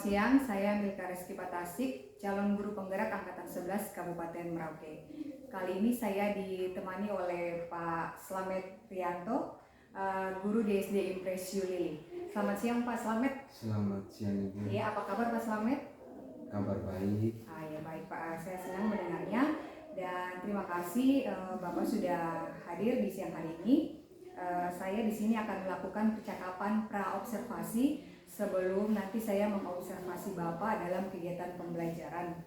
siang, saya Milka Reski Patasik, calon guru penggerak Angkatan 11 Kabupaten Merauke. Kali ini saya ditemani oleh Pak Slamet Prianto, guru di SD Impres Yulili. Selamat siang Pak Slamet. Selamat siang Ibu. Iya, apa kabar Pak Slamet? Kabar baik. Ya baik Pak, saya senang mendengarnya dan terima kasih Bapak sudah hadir di siang hari ini. Saya di sini akan melakukan percakapan pra-observasi sebelum nanti saya mengobservasi Bapak dalam kegiatan pembelajaran.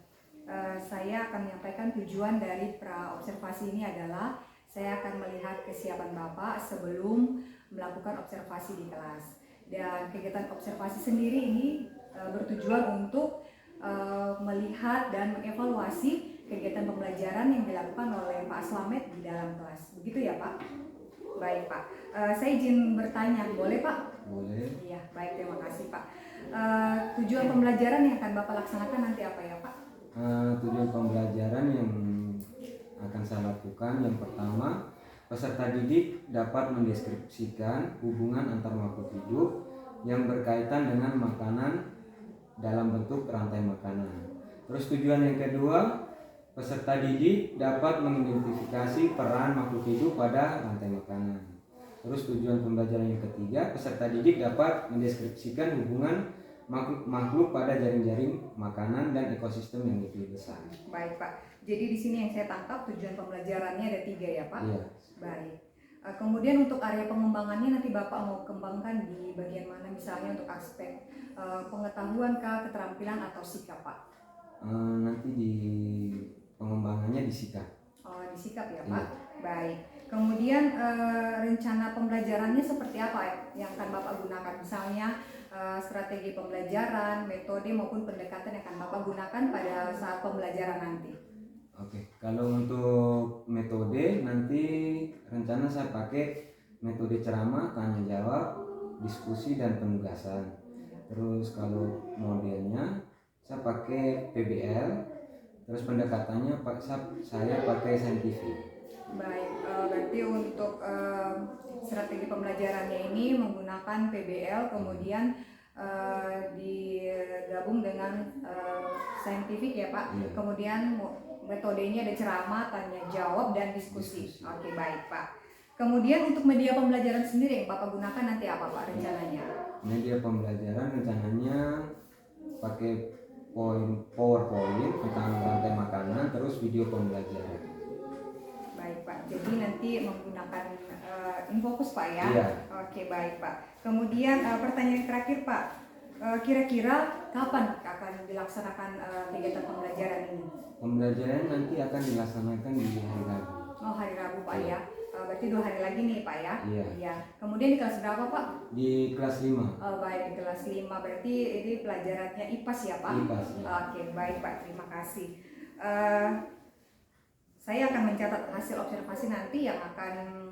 Saya akan menyampaikan tujuan dari pra-observasi ini adalah saya akan melihat kesiapan Bapak sebelum melakukan observasi di kelas. Dan kegiatan observasi sendiri ini bertujuan untuk melihat dan mengevaluasi kegiatan pembelajaran yang dilakukan oleh Pak Slamet di dalam kelas. Begitu ya Pak? Baik Pak, saya izin bertanya, boleh Pak? Boleh. Iya, baik, terima kasih Pak. Tujuan pembelajaran yang akan Bapak laksanakan nanti apa ya Pak? Tujuan pembelajaran yang akan saya lakukan, yang pertama, peserta didik dapat mendeskripsikan hubungan antar makhluk hidup yang berkaitan dengan makanan dalam bentuk rantai makanan. Terus tujuan yang kedua, peserta didik dapat mengidentifikasi peran makhluk hidup pada rantai makanan. Terus tujuan pembelajaran yang ketiga, peserta didik dapat mendeskripsikan hubungan makhluk pada jaring-jaring makanan dan ekosistem yang lebih besar. Baik Pak, jadi di sini yang saya tangkap tujuan pembelajarannya ada 3 ya Pak? Iya. Baik. Kemudian untuk area pengembangannya nanti Bapak mau kembangkan di bagian mana, misalnya untuk aspek pengetahuan kah, keterampilan atau sikap Pak? Nanti di pengembangannya di sikap. Oh, di sikap ya Pak? Iya. Baik. Kemudian rencana pembelajarannya seperti apa yang akan Bapak gunakan? Misalnya strategi pembelajaran, metode maupun pendekatan yang akan Bapak gunakan pada saat pembelajaran nanti. Oke, kalau untuk metode nanti rencana saya pakai metode ceramah, tanya jawab, diskusi dan penugasan. Terus kalau modelnya saya pakai PBL, terus pendekatannya saya pakai saintifik. Baik, berarti untuk strategi pembelajarannya ini menggunakan PBL, kemudian digabung dengan saintifik ya Pak. Iya. Kemudian metodenya ada ceramah, tanya jawab dan diskusi. Oke, baik Pak. Kemudian untuk media pembelajaran sendiri yang Bapak gunakan nanti apa Pak rencananya? Media pembelajaran rencananya pakai PowerPoint tentang rantai makanan, terus video pembelajaran. Baik Pak, jadi nanti menggunakan Infocus Pak ya? Iya. Oke, baik Pak. Kemudian pertanyaan terakhir Pak, kira-kira kapan akan dilaksanakan kegiatan pembelajaran ini? Pembelajaran nanti akan dilaksanakan di hari Rabu. Oh, hari Rabu Pak Iya. ya? Berarti 2 hari lagi nih Pak ya? Iya. Kemudian di kelas berapa Pak? Di kelas 5. Oh, baik, di kelas 5, berarti ini pelajarannya IPAS ya Pak? IPAS, ya. Oke, baik Pak, terima kasih. Saya akan mencatat hasil observasi nanti yang akan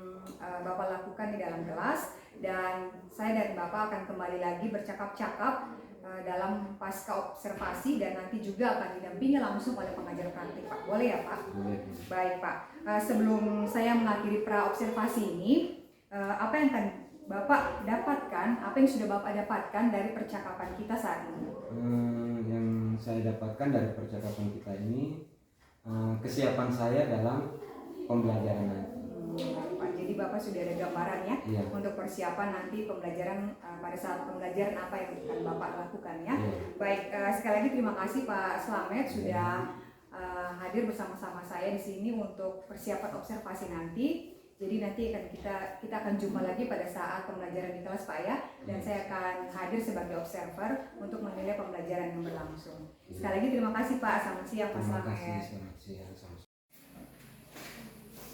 Bapak lakukan di dalam kelas, dan saya dan Bapak akan kembali lagi bercakap-cakap dalam pasca observasi, dan nanti juga akan didampingi langsung oleh pengajar praktik Pak. Boleh ya Pak? Boleh. Baik Pak, sebelum saya mengakhiri pra-observasi ini, apa yang akan Bapak dapatkan, apa yang sudah Bapak dapatkan dari percakapan kita saat ini? Yang saya dapatkan dari percakapan kita ini, kesiapan saya dalam pembelajaran nanti. Baik Pak, jadi Bapak sudah ada gambaran ya, Iya. untuk persiapan nanti pembelajaran, pada saat pembelajaran apa yang akan Bapak lakukan ya. Iya. Baik, sekali lagi terima kasih Pak Slamet sudah hadir bersama-sama saya di sini untuk persiapan observasi nanti. Jadi nanti kita akan jumpa lagi pada saat pembelajaran di kelas Pak ya, dan saya akan hadir sebagai observer untuk menilai pembelajaran yang berlangsung. Sekali lagi terima kasih Pak, selamat siang Pak Terima Slamet. kasih, selamat siang.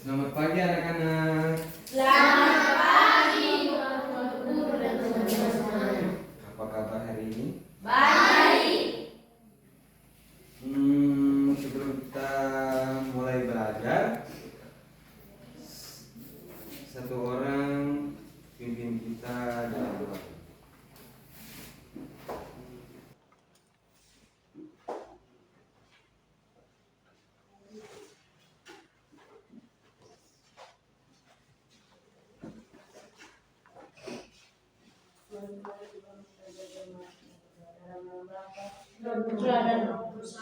Selamat pagi anak-anak. Selamat pagi, guru dan teman-teman. Apa kabar hari ini? Baik. Sebelum kita mulai belajar, satu orang pimpin kita dalam doa. dan Putra dan Roh Kudus.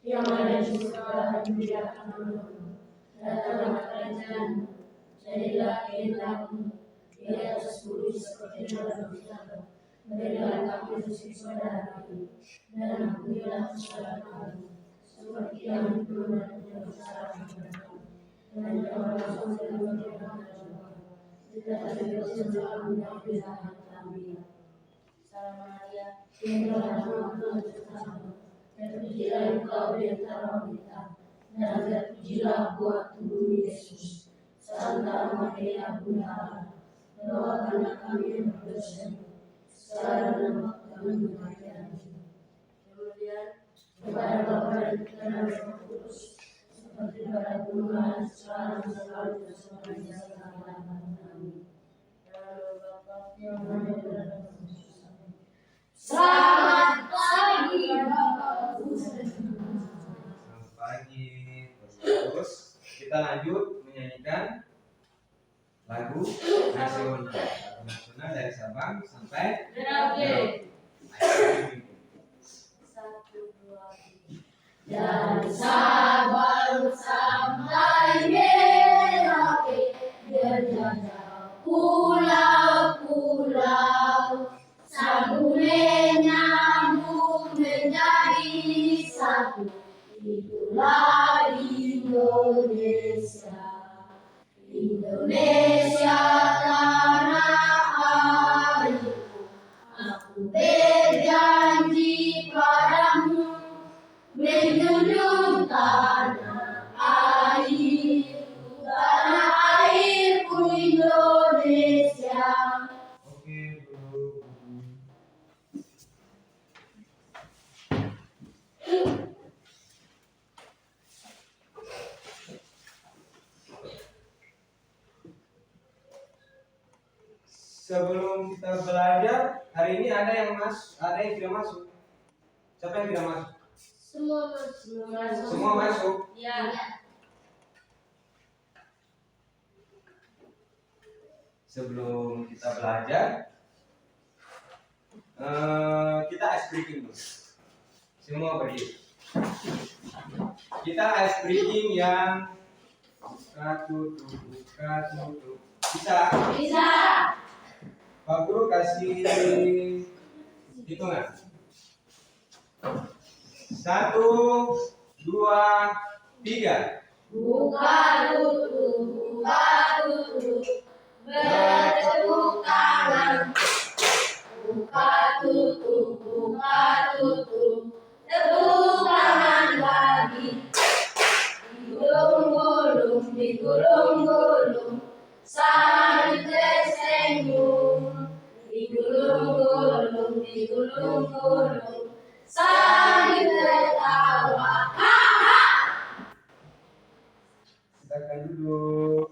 Yang ada di surga dimuliakan namamu, datanglah kerajaanmu, jadilah kehendakmu di atas bumi seperti dalam surga. Berilah kami rezeki pada hari ini, dan ampunilah kesalahan kami, seperti kami pun mengampuni kesalahan kami. Dan jangan masuk ke dalam kegelapan, tetapi bebaskanlah kami dari jahat. Amin. Salam Maria, penuh dengan Tuhan bersamamu. Terpujilah engkau di antara wanita, dan terpujilah buah tubuhmu Yesus. Santa Maria Bunda Allah, doakanlah kami yang berdosa, sekarang dan waktu kami kematian. Kemudian kepada Bapa dan Putra dan Roh Kudus, seperti pada dulu, sekarang dan selalu bersama-sama selama-lamanya. Amin. Bapa yang ada di dalam Selamat pagi, Bapak. Selamat pagi. Terus kita lanjut menyanyikan lagu nasional dari Sabang sampai Merauke. Dari Sabang sampai Merauke, berjajah pulau-pulau, sambung menyambung menjadi satu. Itulah Indonesia, Indonesia tanah airku. Aku berjanji padamu, menjunjung tanah airku, tanah airku Indonesia. Oke, Bu. Sebelum kita belajar, hari ini ada yang tidak masuk. Siapa yang tidak masuk? Semua masuk. Semua masuk. Ya. Sebelum kita belajar, kita ice breaking dulu. Semua berdiri. Kita ice breaking yang tutup. Bisa? Bisa. Pak Guru kasih hitungan. 1, 2, 3. Buka tutup, bertepuk tangan. Buka tutup, tepuk tangan lagi. Digulung-gulung, sambil tersenyum. Digulung-gulung, sambil tertawa. Silakan duduk.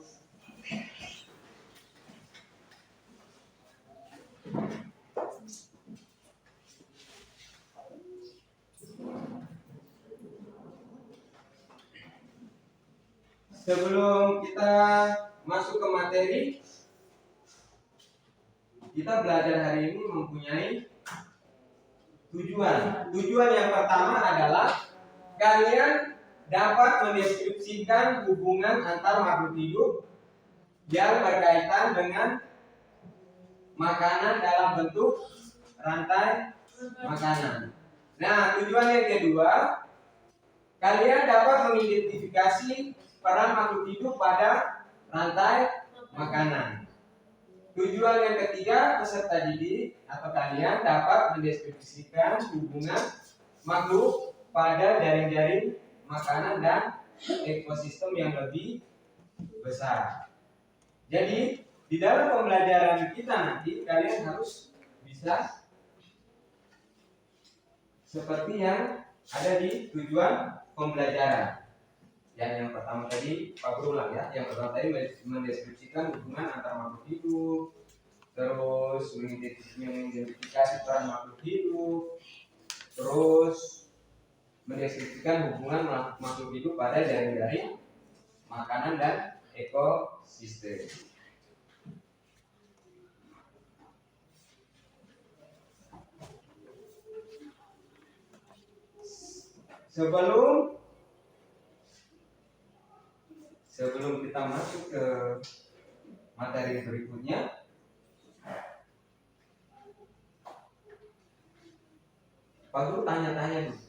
Sebelum kita masuk ke materi, kita belajar hari ini mempunyai tujuan. Tujuan yang pertama adalah kalian dapat mendeskripsikan hubungan antar makhluk hidup yang berkaitan dengan makanan dalam bentuk rantai makanan. Nah, tujuan yang kedua, kalian dapat mengidentifikasi peran makhluk hidup pada rantai makanan. Tujuan yang ketiga, peserta didik atau kalian dapat mendeskripsikan hubungan makhluk pada jaring-jaring makanan dan ekosistem yang lebih besar. Jadi, di dalam pembelajaran kita nanti kalian harus bisa seperti yang ada di tujuan pembelajaran. Yang pertama tadi Pak Guru ulang ya. Yang pertama tadi mendeskripsikan hubungan antar makhluk hidup, terus mengidentifikasi peran makhluk hidup, terus mendeskripsikan hubungan makhluk hidup pada jaring-jaring makanan dan ekosistem. sebelum kita masuk ke materi berikutnya, Pak Guru tanya-tanya dulu.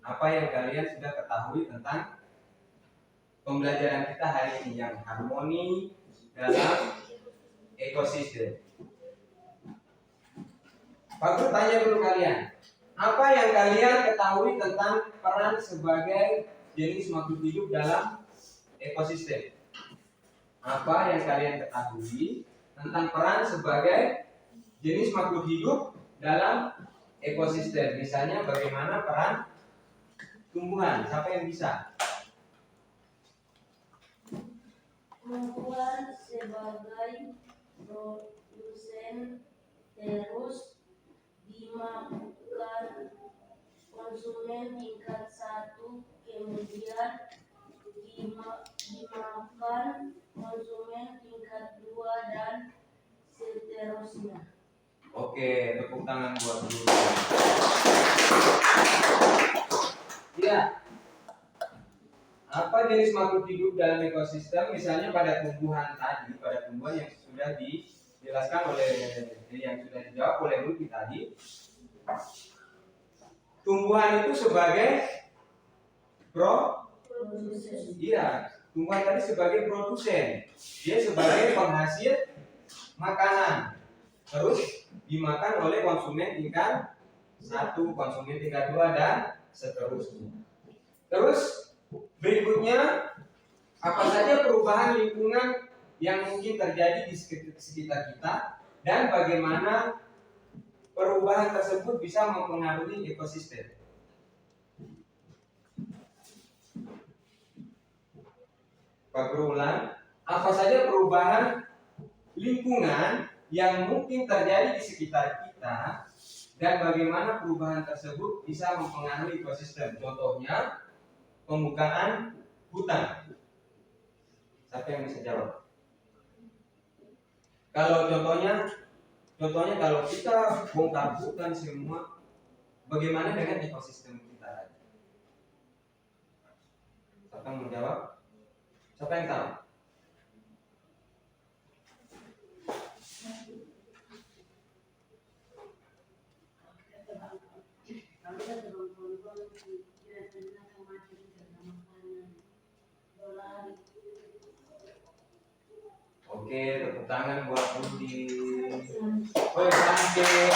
Apa yang kalian sudah ketahui tentang pembelajaran kita hari ini yang harmoni dalam ekosistem? Pak Guru tanya dulu kalian. Apa yang kalian ketahui tentang peran sebagai jenis makhluk hidup dalam ekosistem? Apa yang kalian ketahui tentang peran sebagai jenis makhluk hidup dalam ekosistem? Misalnya bagaimana peran tumbuhan? Siapa yang bisa? Tumbuhan sebagai produsen terus dimakan konsumen tingkat 1, kemudian dimakan konsumen tingkat 2 dan seterusnya. Oke, tepuk tangan buat guru. Ya. Apa jenis makhluk hidup dalam ekosistem? Misalnya pada tumbuhan tadi, pada tumbuhan yang sudah dijelaskan oleh yang sudah dijawab oleh Ruti tadi. Tumbuhan itu sebagai Iya, tumbuhan tadi sebagai produsen. Dia sebagai penghasil makanan. Terus dimakan oleh konsumen tingkat 1, konsumen tingkat 2 dan seterusnya. Terus berikutnya, apa saja perubahan lingkungan yang mungkin terjadi di sekitar kita dan bagaimana perubahan tersebut bisa mempengaruhi ekosistem. Pak Guru ulang, apa saja perubahan lingkungan yang mungkin terjadi di sekitar kita dan bagaimana perubahan tersebut bisa mempengaruhi ekosistem. Contohnya pembukaan hutan. Siapa yang bisa jawab? Kalau contohnya kalau kita bongkar hutan semua, bagaimana dengan ekosistem kita? Siapa yang mau jawab? Siapa yang tahu? Oke, tepuk tangan buat Budi. Oh, cantik.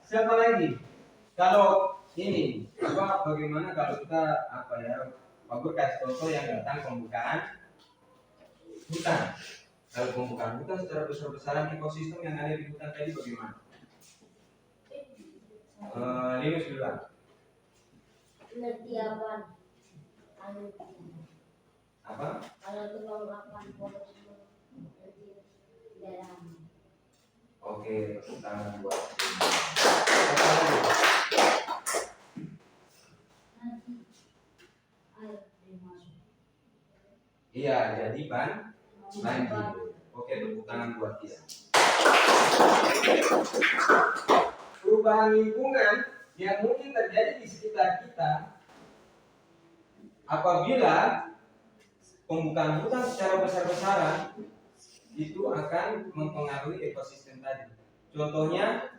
Siapa lagi? Kalau ini, bagaimana kalau kita Pak Guru kasih contoh yang tentang pembukaan hutan. Kalau pembukaan hutan secara besar-besaran ekosistem yang ada di hutan tadi bagaimana? Linus dulu. Penelitian Apa? kalau pengungkapan polusi dalam. Oke, tepuk tangan buat. Iya, jadi banjir. Oke, tepuk tangan buat dia. Perubahan lingkungan yang mungkin terjadi di sekitar kita apabila pembukaan hutan secara besar-besaran itu akan mempengaruhi ekosistem tadi. Contohnya,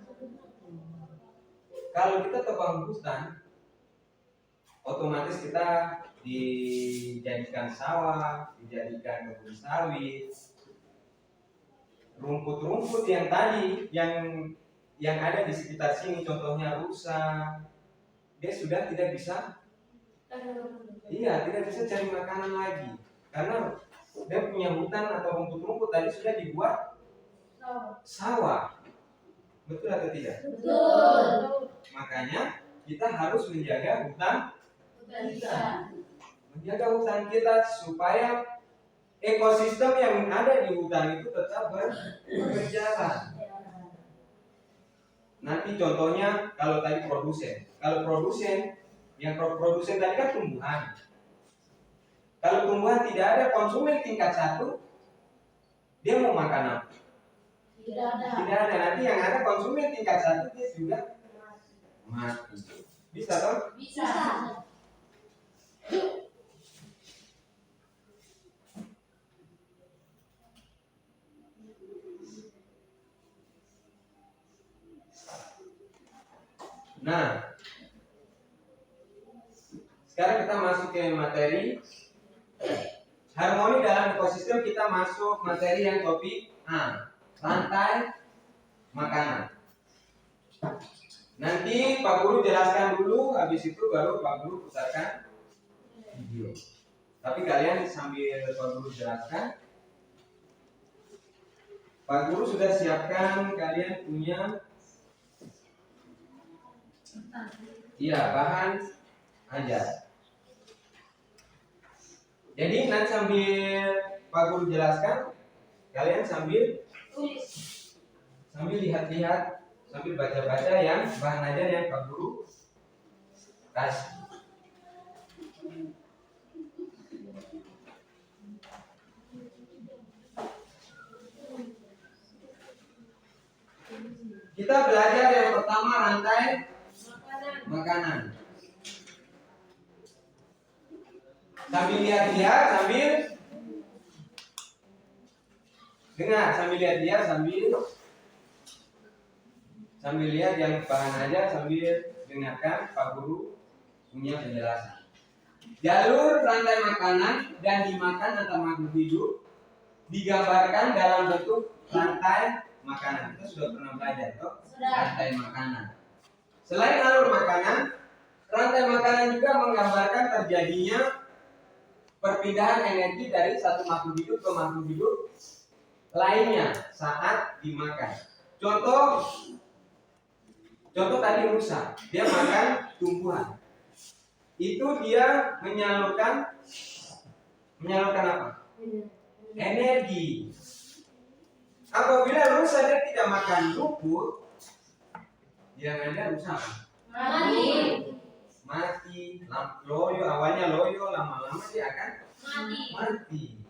kalau kita tebang hutan, otomatis kita dijadikan sawah, dijadikan kebun sawit. Rumput-rumput yang tadi yang ada di sekitar sini, contohnya rusa, dia sudah tidak bisa cari makanan lagi karena dia punya hutan atau rumput-rumput tadi sudah dibuat sawah. Betul atau tidak? Betul. Makanya kita harus menjaga hutan kita supaya ekosistem yang ada di hutan itu tetap berjalan. Nanti contohnya kalau tadi produsen tadi kan tumbuhan. Kalau tumbuhan tidak ada konsumen tingkat 1, dia mau makan apa? Tidak ada. Tidak ada. Nanti yang ada konsumen tingkat 1 dia juga mati. Bisa toh? Bisa. Nah, sekarang kita masuk ke materi harmoni dalam ekosistem. Kita masuk materi yang topik A, rantai makanan. Nanti Pak Guru jelaskan dulu, habis itu baru Pak Guru putarkan video. Tapi kalian sambil Pak Guru jelaskan, Pak Guru sudah siapkan kalian punya bahan ajar. Jadi nanti sambil Pak Guru jelaskan, kalian sambil lihat-lihat, sambil baca-baca yang bahan ajar yang Pak Guru kasih. Kita belajar yang pertama rantai makanan. Sambil lihat-lihat, sambil dengar, sambil lihat-lihat, sambil lihat yang bahan aja, sambil dengarkan Pak Guru punya penjelasan. Jalur rantai makanan dan dimakan antar makhluk hidup digambarkan dalam bentuk rantai makanan. Kita sudah pernah belajar toh? Rantai makanan. Selain alur makanan, rantai makanan juga menggambarkan terjadinya perpindahan energi dari satu makhluk hidup ke makhluk hidup lainnya saat dimakan. Contoh tadi rusa, dia makan tumbuhan. Itu dia menyalurkan apa? Energi. Apabila rusa dia tidak makan rumput, yang ada rusa mati. Loyo, awalnya loyo, lama-lama dia akan mati.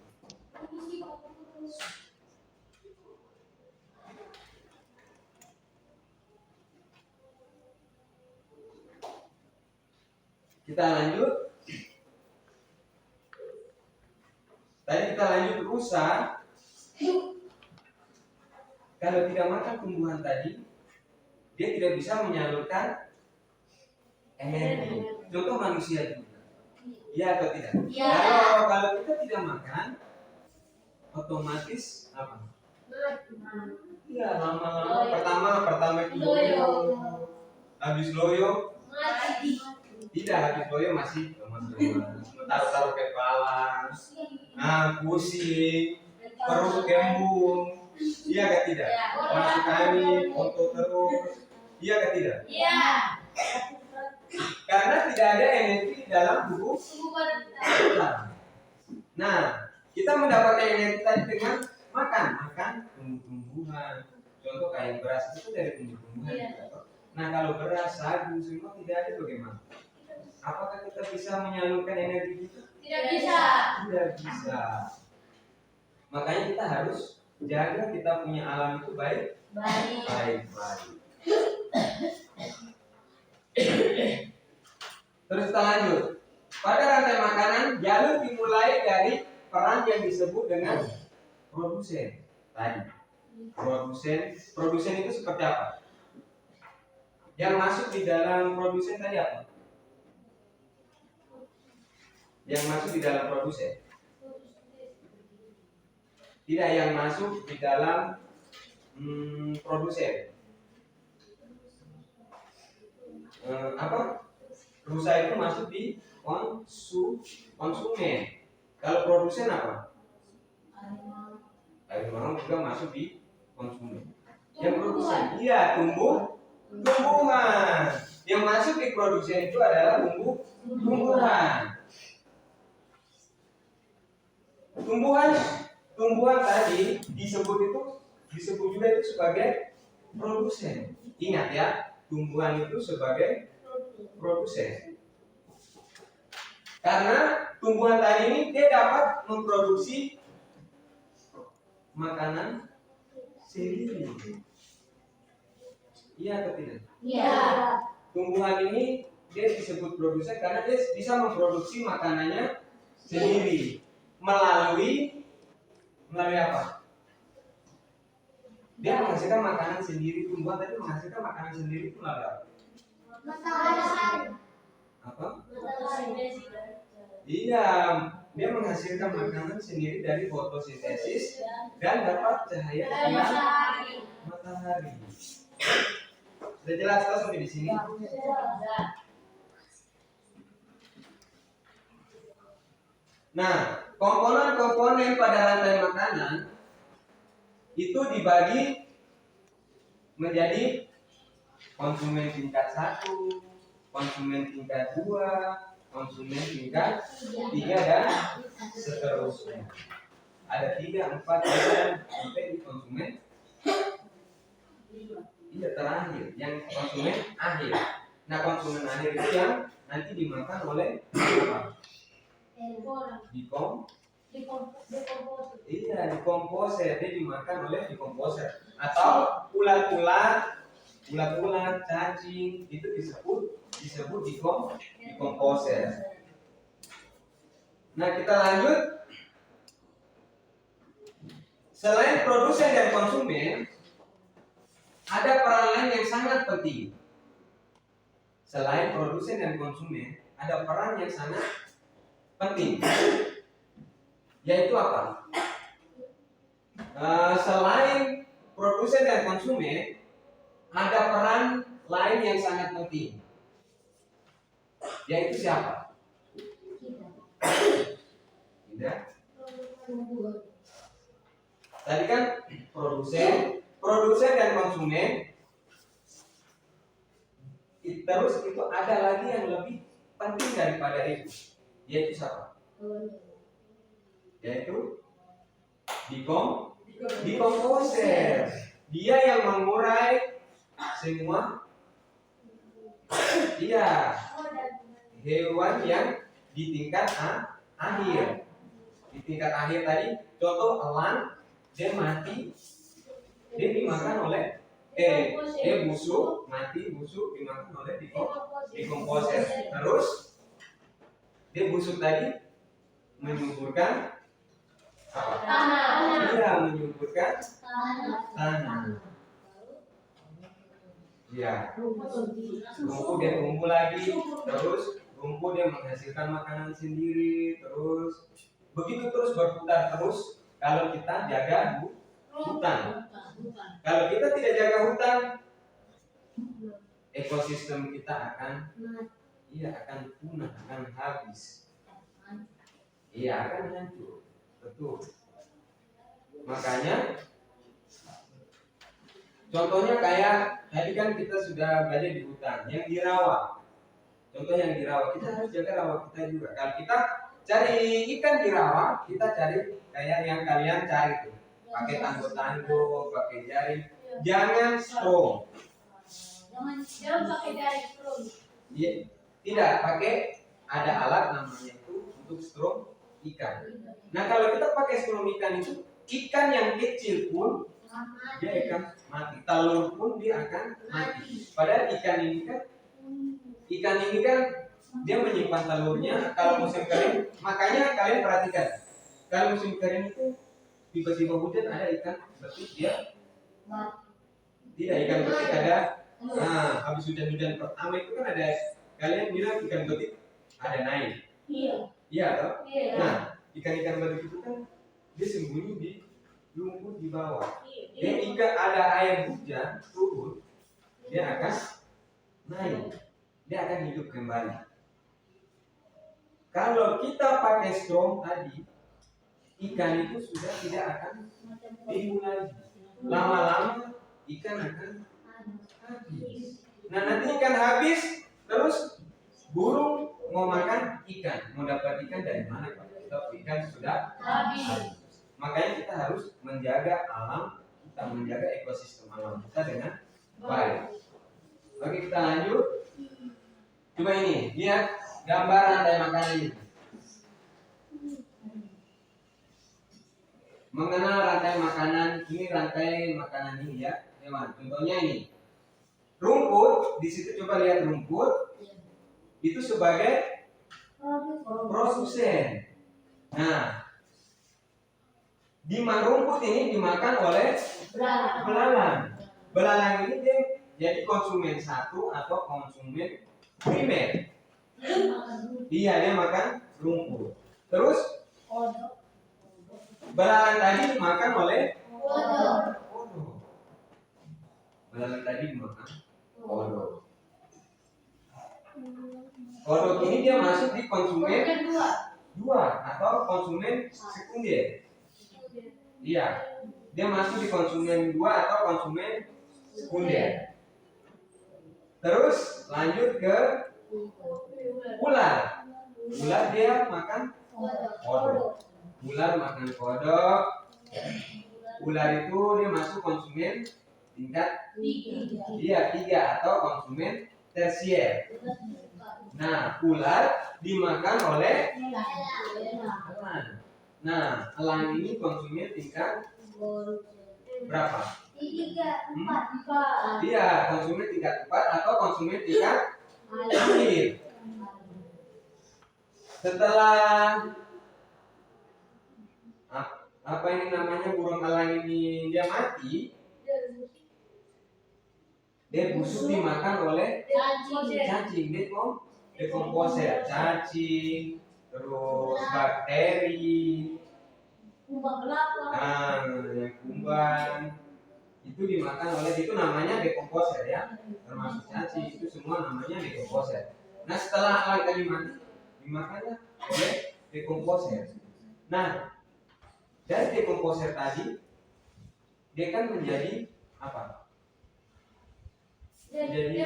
Kita lanjut. Tadi kita lanjut rusa. Kalau tidak makan tumbuhan tadi, dia tidak bisa menyalurkan energi. Contoh manusia juga. Iya atau tidak? Iya. Kalau kita tidak makan, otomatis apa? Iya, lama-lama pertama itu loyo. Habis loyo tidak, habis loyo masih taruh kepala, pusing, perut kembung. Iya ke tidak? Masuk angin, otot terus. Iya ke tidak? Iya. Karena tidak ada energi dalam tubuh kita. Nah, kita mendapatkan energi tadi dengan makan tumbuh-tumbuhan. Contoh kayak beras itu dari tumbuh-tumbuhan. Nah, kalau beras, sagu semua tidak ada, bagaimana? Apakah kita bisa menyalurkan energi itu? Tidak bisa. Tidak bisa. Makanya kita harus jaga kita punya alam itu baik. Terus kita lanjut. Pada rantai makanan, jalur dimulai dari peran yang disebut dengan produsen. Tadi, produsen itu seperti apa? Yang masuk di dalam produsen tadi apa? Yang masuk di dalam produsen. Tidak, yang masuk di dalam produsen. Apa? Rusa itu masuk di konsumen. Kalau produsen apa? Harimau juga masuk di konsumen. Yang produsen, iya tumbuhan. Yang masuk di produsen itu adalah tumbuhan. Tumbuhan tadi disebut juga itu sebagai produsen. Ingat ya, tumbuhan itu sebagai produsen. Karena tumbuhan tadi ini dia dapat memproduksi makanan sendiri. Iya atau tidak? Iya. Tumbuhan ini dia disebut produsen karena dia bisa memproduksi makanannya sendiri melalui apa? Dia menghasilkan makanan sendiri. Tumbuhan tadi menghasilkan makanan sendiri itu melalui apa? Matahari. Apa? Iya, dia menghasilkan makanan sendiri dari fotosintesis dan dapat cahaya matahari. Sudah jelas toh sampai di sini? Nah, komponen-komponen pada rantai makanan itu dibagi menjadi konsumen tingkat 1, konsumen tingkat 2, konsumen tingkat 3 dan seterusnya. Ada 3, 4, 5 sampai di konsumen terakhir, yang konsumen akhir. Nah, konsumen akhir itu yang nanti dimakan oleh apa? Dikomposer. Dia dimakan oleh dikomposer atau ulat-ulat, cacing itu disebut dikomposer. Nah, kita lanjut. Selain produsen dan konsumen, ada peran lain yang sangat penting. Selain produsen dan konsumen, ada peran yang sangat penting. Yaitu apa? Selain produsen dan konsumen, ada peran lain yang sangat penting. Yaitu siapa? Tidak. Tadi kan produsen dan konsumen. Terus itu ada lagi yang lebih penting daripada itu. Yaitu siapa? Yaitu dikomposer. Dia yang mengurai semua hewan yang di tingkat akhir. Di tingkat akhir tadi contoh elang, dia mati, dia dimakan oleh dia busuk dimakan oleh dikomposer. Terus dia busuk tadi menyuburkan tanah. Iya, menyuburkan tanah. Iya. Rumput dia tumbuh lagi, terus rumput dia menghasilkan makanan sendiri, terus begitu terus berputar terus. Kalau kita jaga hutan, kalau kita tidak jaga hutan, ekosistem kita akan punah, akan habis. Iya, akan hancur. Betul. Makanya contohnya kayak tadi kan kita sudah belajar di hutan yang dirawat. Contoh yang dirawat, kita harus jaga rawa kita juga. Kalau kita cari ikan di rawa, kita cari kayak yang kalian cari tuh. Pakai tanggo-tanggo, pakai jaring. Jangan strong. Jangan pakai jaring strong. Iya, tidak pakai ada alat namanya itu untuk strong ikan. Nah, kalau kita pakai strong ikan itu, ikan yang kecil pun dia akan mati, telur pun dia akan mati. Padahal ikan ini kan dia menyimpan telurnya kalau musim kering. Makanya kalian perhatikan, kalau musim kering itu tiba-tiba hujan ada ikan betik dia tidak, ikan betik ada. Nah, habis hujan-hujan pertama itu kan ada, kalian bilang ikan betik ada naik. Iya toh? Nah, ikan-ikan betik itu kan dia sembunyi di lumpur di bawah. Dan jika ada air hujan turun, dia akan naik, dia akan hidup kembali. Kalau kita pakai strong tadi, ikan itu sudah tidak akan timbul lagi. Lama-lama ikan akan habis. Nah, nanti ikan habis, terus burung mau makan ikan, mau dapat ikan dari mana? Kalau ikan sudah habis. Makanya kita harus menjaga alam, kita menjaga ekosistem alam kita dengan baik. Oke, kita lanjut. Coba ini, lihat gambar rantai makanan ini. mengenal rantai makanan. Ini rantai makanan ini ya, hewan. Contohnya ini rumput. Di situ coba lihat rumput itu sebagai produsen. Nah, rumput ini dimakan oleh belalang. Belalang ini dia jadi konsumen satu atau konsumen primer. Iya, dia makan rumput. Terus belalang tadi dimakan oleh kodok. Belalang tadi dimakan kodok. Kodok ini dia masuk di konsumen dua atau konsumen sekunder. Iya, dia masuk di konsumen dua atau konsumen sekunder. Terus lanjut ke ular. Ular dia makan kodok. Ular makan kodok. Ular itu dia masuk konsumen tingkat 3 atau konsumen tersier. Nah, ular dimakan oleh elang. Nah, elang ini konsumen tingkat berapa? 4. Iya, konsumen tingkat 4 atau konsumen tingkat akhir. Setelah apa ini namanya burung elang ini dia mati, dia busuk dimakan oleh cacing, dekomposer, cacing, terus bakteri, yang kumbang itu dimakan oleh, itu namanya dekomposer ya, termasuk cacing itu semua namanya dekomposer. Nah, setelah elang tadi mati dimakannya oleh dekomposer. Nah, dari dekomposer tadi dia kan menjadi apa? Menjadi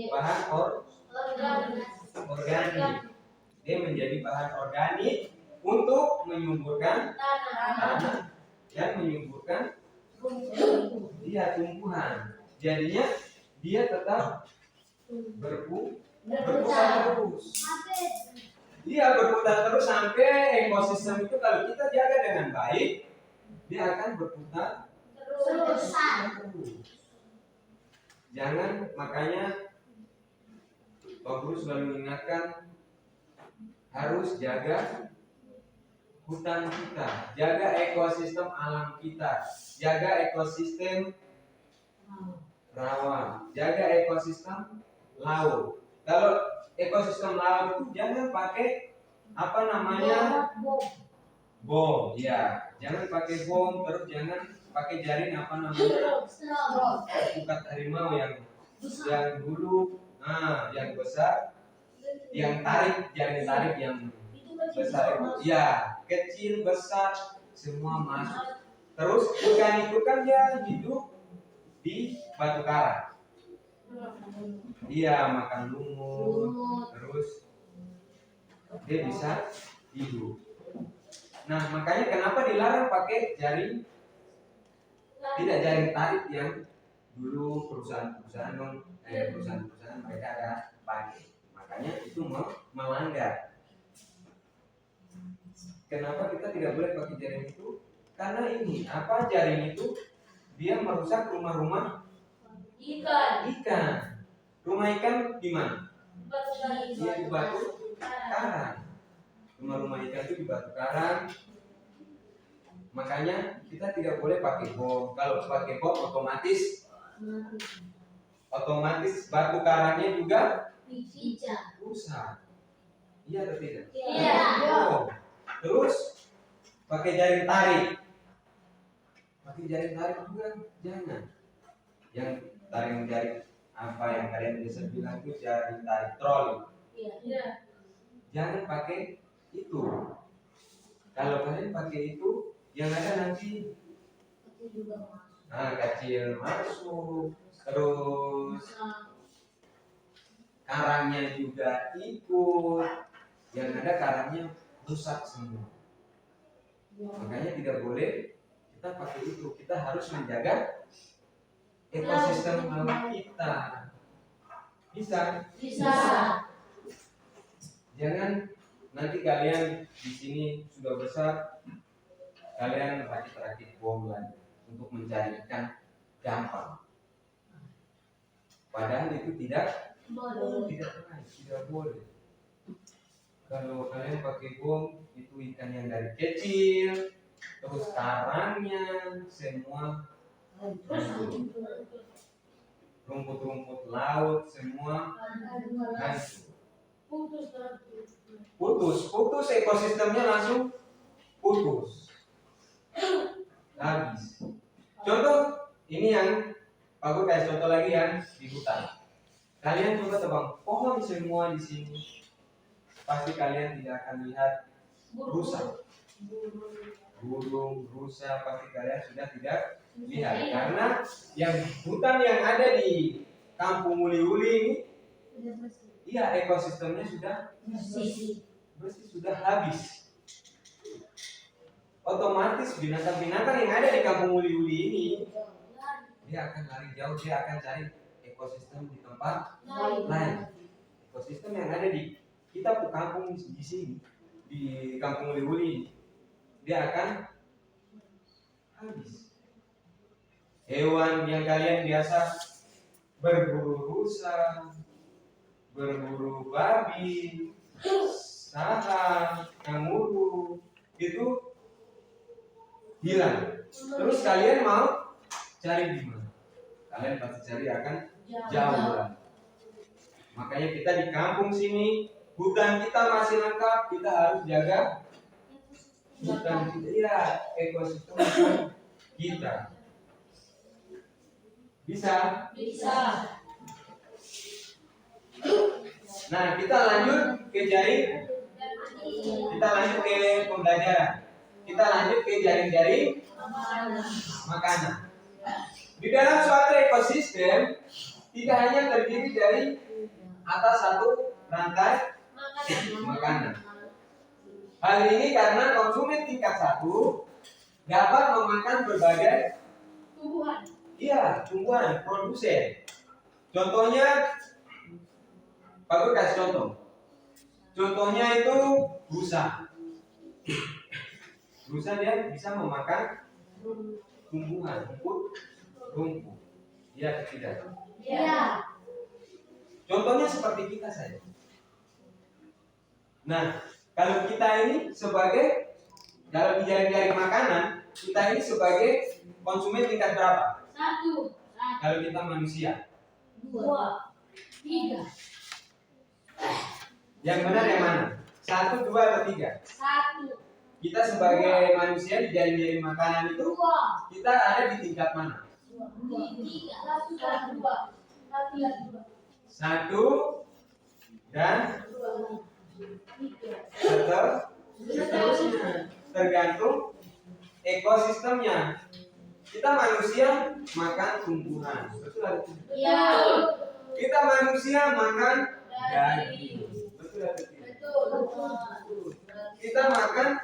bahan organik. Dia menjadi bahan organik untuk menyuburkan tanah dan menyuburkan tumbuhan. Jadinya dia tetap berputar terus. Dia berputar terus sampai ekosistem itu kalau kita jaga dengan baik, dia akan berputar terus. Jangan, makanya Pak Guru selalu mengingatkan harus jaga hutan kita, jaga ekosistem alam kita, jaga ekosistem rawa, jaga ekosistem laut. Kalau ekosistem laut itu jangan pakai apa namanya bom, ya, jangan pakai bom, terus jangan pakai jaring apa namanya pukat harimau yang dulu, yang besar, yang tarik, jaring tarik yang besar itu, ya, kecil besar semua masuk. Terus ikan itu kan dia hidup di batu karang. Iya, makan lumut, terus dia bisa hidup. Nah, makanya kenapa dilarang pakai jaring, tidak jaring tarik yang dulu perusahaan-perusahaan mereka ada pakai. Makanya itu melanggar. Kenapa kita tidak boleh pakai jaring itu? Karena ini jaring itu dia merusak rumah-rumah ikan. Rumah ikan di mana? Iya, di batu karang. Rumah-rumah ikan itu di batu karang. Makanya kita tidak boleh pakai bom. Kalau pakai bom otomatis batu karangnya juga rusak. Iya atau tidak? Iya. Oh. Terus pakai jaring tarik. Pakai jaring tarik juga jangan. Yang jaring apa yang kalian bisa bilang itu jaring tarik troli. Iya. Jangan pakai itu. Kalau kalian pakai itu, yang ada nanti kecil masuk, terus karangnya juga ikut, yang ada karangnya rusak semua. Makanya tidak boleh kita pakai itu. Kita harus menjaga ekosistem alam kita. Bisa. Bisa. Jangan nanti kalian di sini sudah besar, kalian rakit-rakit bom lagi untuk mencari ikan gampang. Padahal itu tidak baik, tidak boleh. Kalau kalian pakai bom, itu ikan yang dari kecil, terus karangnya semua hancur. Rumput-rumput laut semua hancur. Putus ekosistemnya langsung putus, habis. Contoh ini yang aku kasih contoh lagi yang di hutan. Kalian coba tebang pohon semua di sini, pasti kalian tidak akan lihat rusa, burung, rusa, pasti kalian sudah tidak lihat karena yang hutan yang ada di Kampung Uli-Uli ini, iya ekosistemnya sudah bersih, sudah habis. Otomatis binatang-binatang yang ada di Kampung Uli-Uli ini, dia akan lari jauh, dia akan cari ekosistem di tempat lain. Ekosistem yang ada di kita kampung di sini, di Kampung Uli-Uli, dia akan habis. Hewan yang kalian biasa berburu rusa, berburu babi, saha, kanguru, itu hilang. Terus kalian mau cari di mana? Kalian pasti cari akan jauh lah. Makanya kita di kampung sini, hutan kita masih lengkap, kita harus jaga hutan kita, ya ekosistem kita. Bisa? Nah, kita lanjut ke pembelajaran. Kita lanjut ke jaring-jaring makanan. Di dalam suatu ekosistem tidak hanya terdiri dari atas satu rantai makanan. Hal ini karena konsumen tingkat 1 dapat memakan berbagai tumbuhan produsen. Contohnya, Pak Guru kasih contoh. Contohnya itu rusa. Rusa dia bisa memakan tumbuhan, rumput. Iya atau tidak? Iya. Contohnya seperti kita saja. Nah, kalau kita ini kalau di jaring-jaring makanan, kita ini sebagai konsumen tingkat berapa? 1. Kalau kita manusia. 2. 3. Yang benar yang mana? 1, 2, atau 3? 1. Kita sebagai manusia di jaring-jaring makanan itu, 2. kita ada di tingkat mana? 3. 1 1 dan seterusnya, tergantung ekosistemnya. Kita manusia makan tumbuhan, betul atau tidak? Iya. Kita manusia makan daging, betul atau tidak? Betul. Kita makan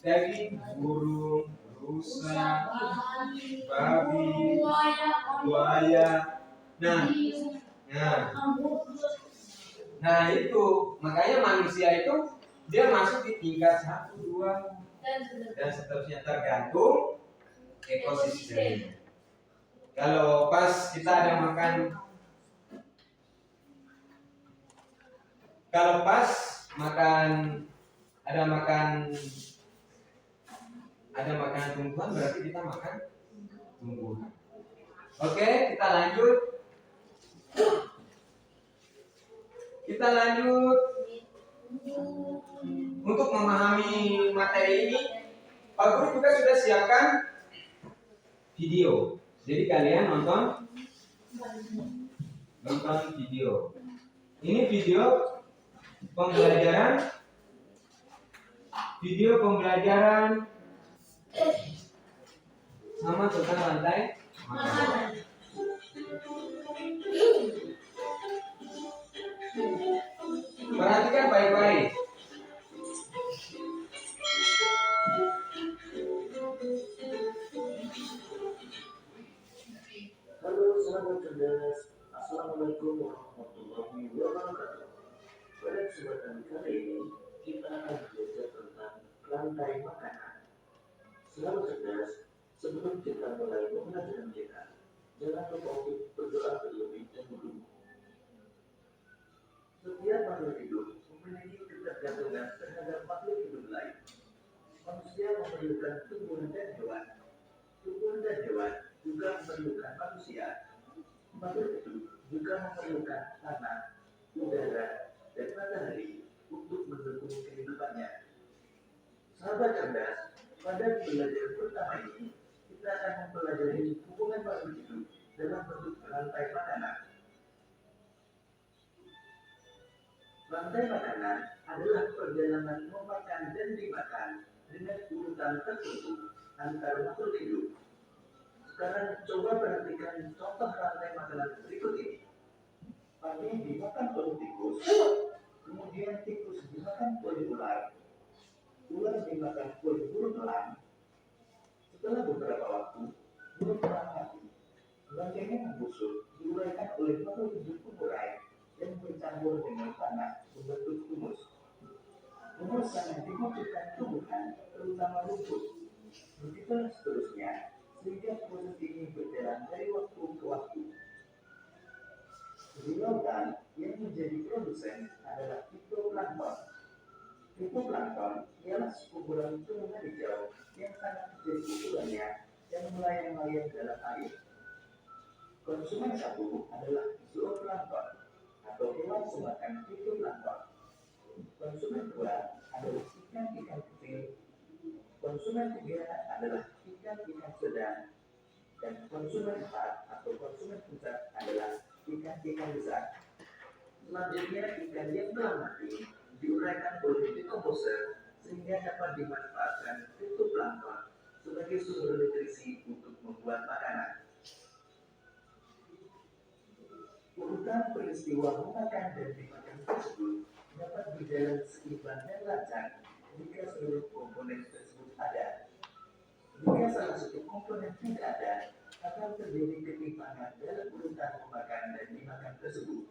daging burung, rusa, babi, buaya. Nah itu makanya manusia itu dia masuk di tingkat 1, 2 dan seterusnya tergantung ekosistem. Kalau pas kita ada makan, ada makan tumbuhan, berarti kita makan tumbuhan. Oke, kita lanjut. Untuk memahami materi ini, Pak Guru juga sudah siapkan video. Jadi kalian nonton video. Ini video pembelajaran sama tentang rantai makanan. Perhatikan baik-baik. Halo sahabat cerdas, Assalamualaikum warahmatullahi wabarakatuh. Pada kesempatan kali ini kita akan belajar tentang rantai makanan. Selalu cerdas, sebelum kita mulai pembelajaran kita, jangan lupa untuk berdoa terlebih dahulu. Setiap makhluk hidup memiliki ketergantungan terhadap makhluk hidup lain. Manusia memerlukan tumbuhan dan hewan. Tumbuhan dan hewan juga memerlukan manusia. Makhluk hidup juga memerlukan tanah, udara, dan matahari untuk mendukung kehidupannya. Sahabat cerdas, pada pembelajaran pertama ini, kita akan mempelajari hubungan makhluk hidup dalam bentuk rantai makanan. Rantai makanan adalah perjalanan memakan dan dimakan dengan urutan tertentu antar makhluk hidup. Sekarang coba perhatikan contoh rantai makanan berikut ini. Padi dimakan oleh tikus, kemudian tikus dimakan oleh ular, ular dimakan oleh burung elang. Setelah beberapa waktu, burung elang mati. Bangkainya membusuk, diuraikan oleh makhluk hidup pengurai dan bercampur dengan tanah membentuk humus. Humus sangat dibutuhkan tumbuhan, terutama rumput. Begitulah seterusnya, sehingga proses ini berjalan dari waktu ke waktu. Di lautan, yang menjadi produsen adalah fitoplankton. Fitoplankton ialah sekumpulan tumbuhan hijau yang sangat kecil ukurannya dan melayang-layang dalam air. Konsumen satu adalah zooplankton atau hewan semakan fitoplankton. Konsumen dua adalah ikan-ikan kecil. Konsumen tiga adalah ikan-ikan sedang. Dan konsumen empat atau konsumen pusat adalah ikan-ikan besar. Selanjutnya, ikan yang telah mati diuraikan oleh dekomposer sehingga dapat dimanfaatkan fitoplankton sebagai sumber nutrisi untuk membuat makanan. Urutan peristiwa memakan dan dimakan tersebut dapat berjalan seimbang dan lancar jika seluruh komponen tersebut ada. Jika salah satu komponen tidak ada, akan terjadi ketimpangan dalam urutan memakan dan dimakan tersebut.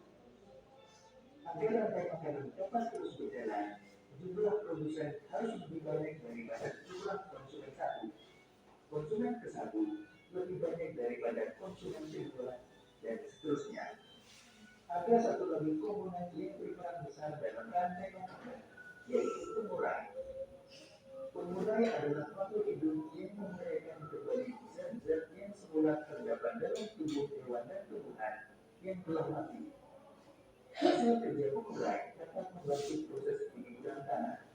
Agar rantai makanan dapat terus berjalan, jumlah produsen harus lebih banyak daripada jumlah konsumen satu. Konsumen ke satu lebih banyak daripada konsumen kedua, dan seterusnya. Ada satu lagi komponen yang berperan besar dalam rantai makanan, yaitu pengurai. Pengurai adalah makhluk hidup yang menguraikan kembali zat-zat yang semula terdapat dalam tubuh hewan dan tumbuhan yang telah mati. Hasil kerja pengurai dapat membantu proses penyuburan tanah.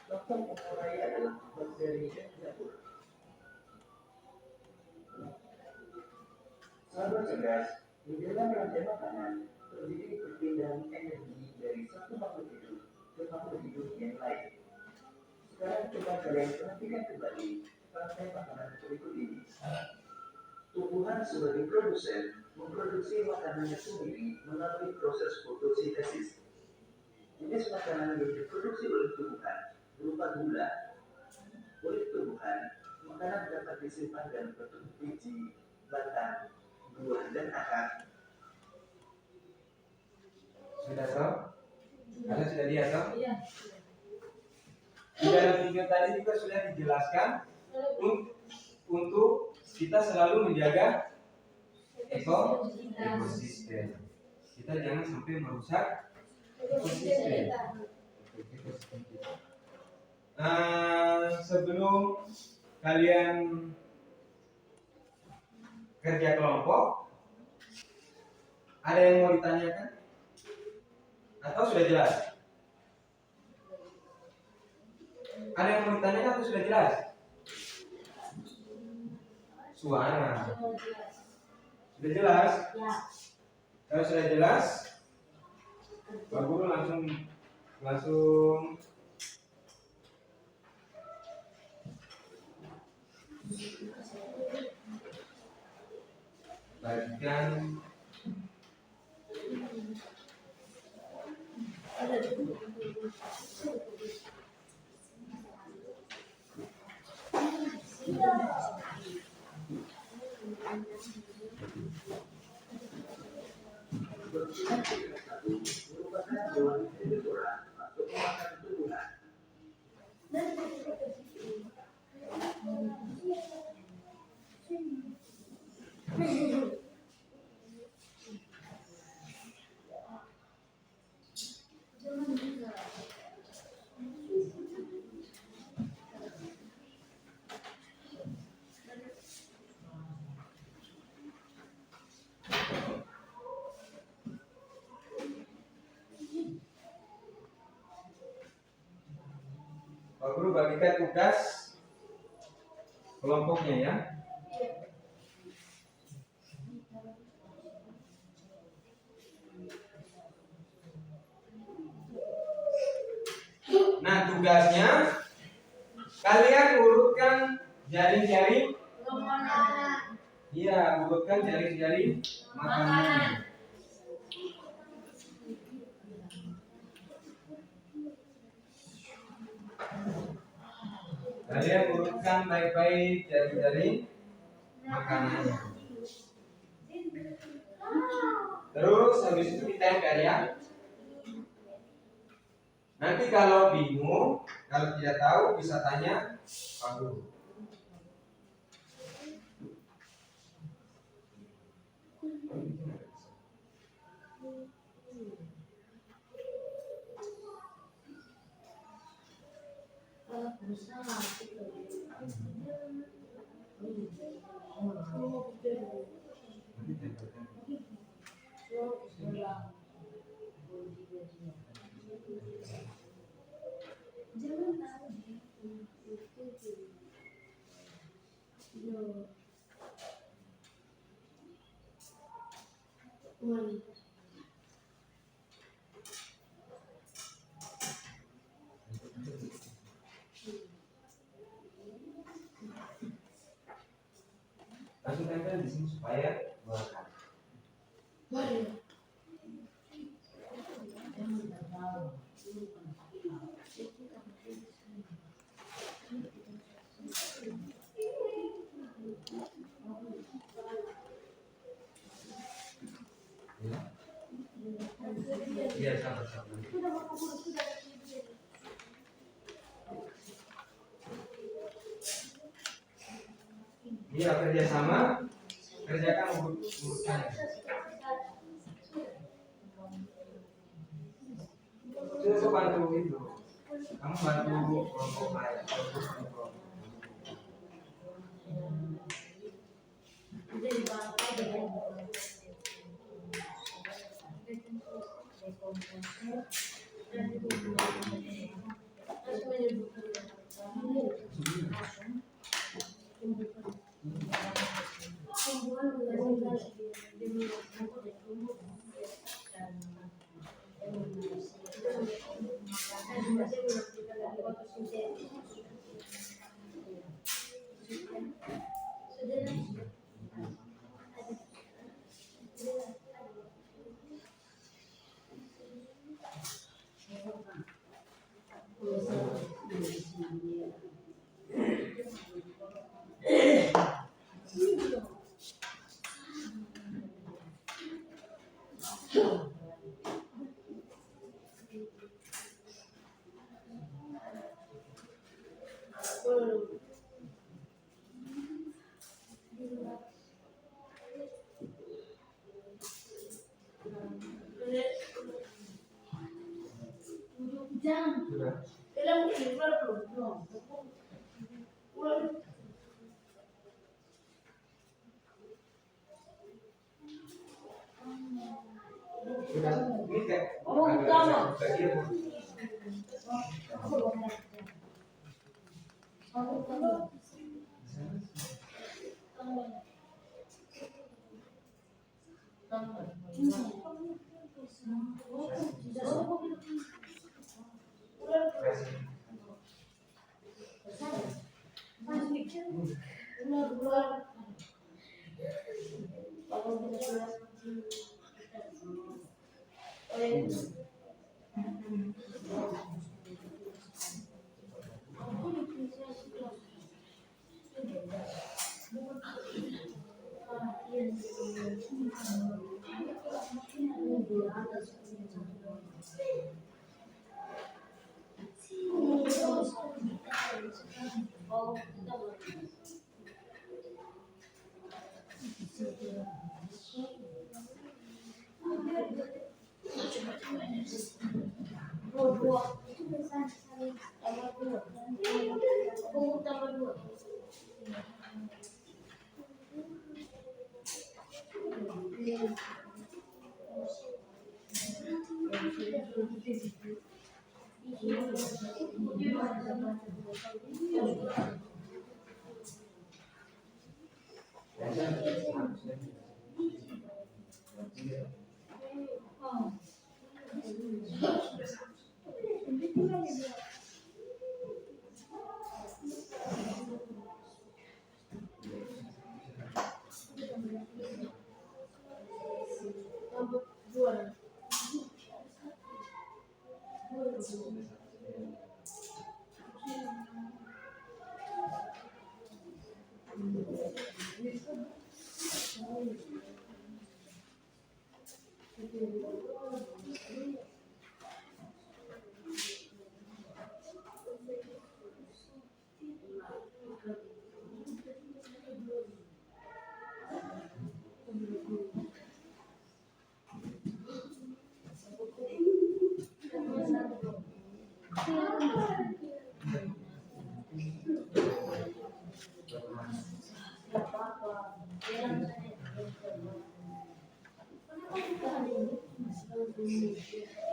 Contoh pengurai adalah bakteri dan jamur. Sahabat cerdas, di dalam rantai makanan terjadi perpindahan energi dari satu makhluk hidup ke makhluk hidup yang lain. Sekarang coba kalian perhatikan kembali rantai makanan berikut ini. Tumbuhan sebagai produsen memproduksi makanannya sendiri melalui proses fotosintesis. Jenis makanan yang diproduksi oleh tumbuhan berupa gula. Oleh tumbuhan, makanan dapat disimpan dalam bentuk biji, batang, buah, dan akar. Sudah sob? Kalian sudah lihat sob? Iya. Di dalam video tadi juga sudah dijelaskan untuk kita selalu menjaga ekosistem. Kita jangan sampai merusak ekosistem. Sebelum kalian kerja kelompok, ada yang mau ditanyakan? Atau sudah jelas? Ada yang mau ditanyakan atau sudah jelas? Suara. Sudah jelas? Ya. Kalau sudah jelas, Pak Guru langsung bagikan Merupakan hewan herbivora atau pemakan tumbuhan. Pak Guru bagikan tugas kelompoknya ya. Nah, tugasnya kalian urutkan jaring-jaring. Iya, urutkan jaring-jaring makanan. Kalian urutkan baik-baik jaring-jaring makanannya. Terus habis itu ditempel ya. Nanti kalau bingung, kalau tidak tahu bisa tanya Pak Guru. Langsung tempel di sini supaya melekat. Iya, sabar-sabar. Iya, kerjasama, kerjakan urutannya. Coba bantu itu. Kamu bantu kelompok lain. Sudah. Sudah. Ini kayak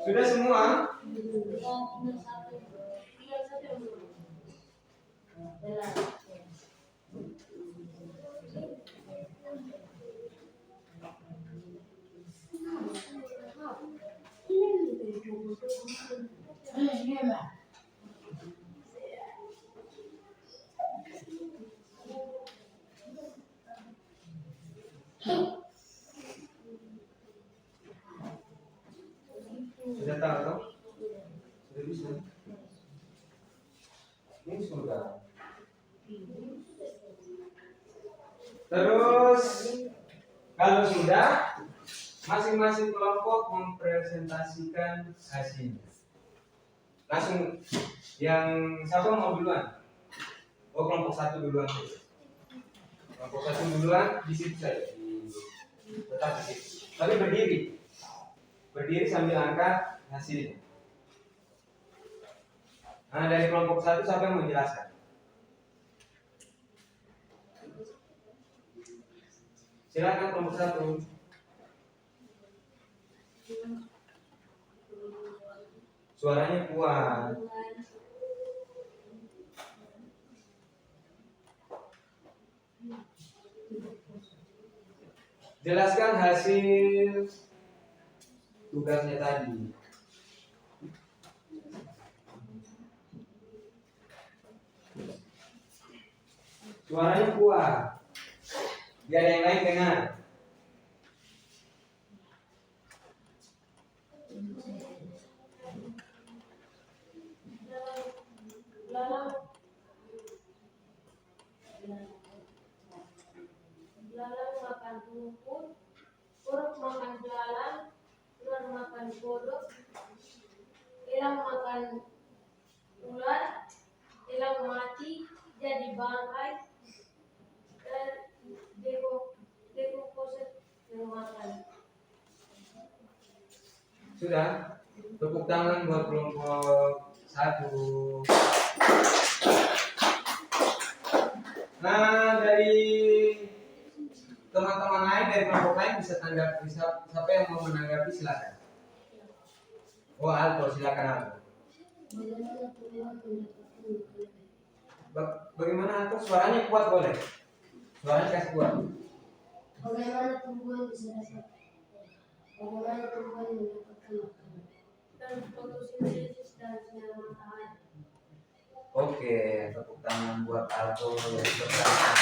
Sudah semua? Sudah tahu toh? Sudah bisa? Ini sudah. Terus kalau sudah, masing-masing kelompok mempresentasikan hasilnya. Langsung yang siapa mau duluan? Oh, kelompok satu duluan. Kelompok satu duluan di situ saja. Tetap di situ. Tapi berdiri. Berdiri sambil angkat hasilnya. Nah, dari kelompok satu siapa yang mau menjelaskan? Silakan kelompok satu. Suaranya kuat. Jelaskan hasil tugasnya tadi. Suaranya kuat. Biar yang lain dengar. Belalang makan rumput, burung makan belalang, ular makan kodok, elang makan ular, elang mati jadi bangkai, dan dekomposit yang makan. Sudah? Tepuk tangan buat kelompok satu. Nah, dari teman-teman lain dari kelompok lain bisa tanggapi. Siapa yang mau menanggapi silakan. Oh, Alto, silakan Alto. Bagaimana Alto? Suaranya kuat boleh? Suaranya kasih kuat. Bagaimana tumbuhan bisa dapat? Bagaimana tumbuhan mendapatkan makanan? Dan fotosintesis dan sinar matahari. Oke, tepuk tangan buat Alto yang bertanya.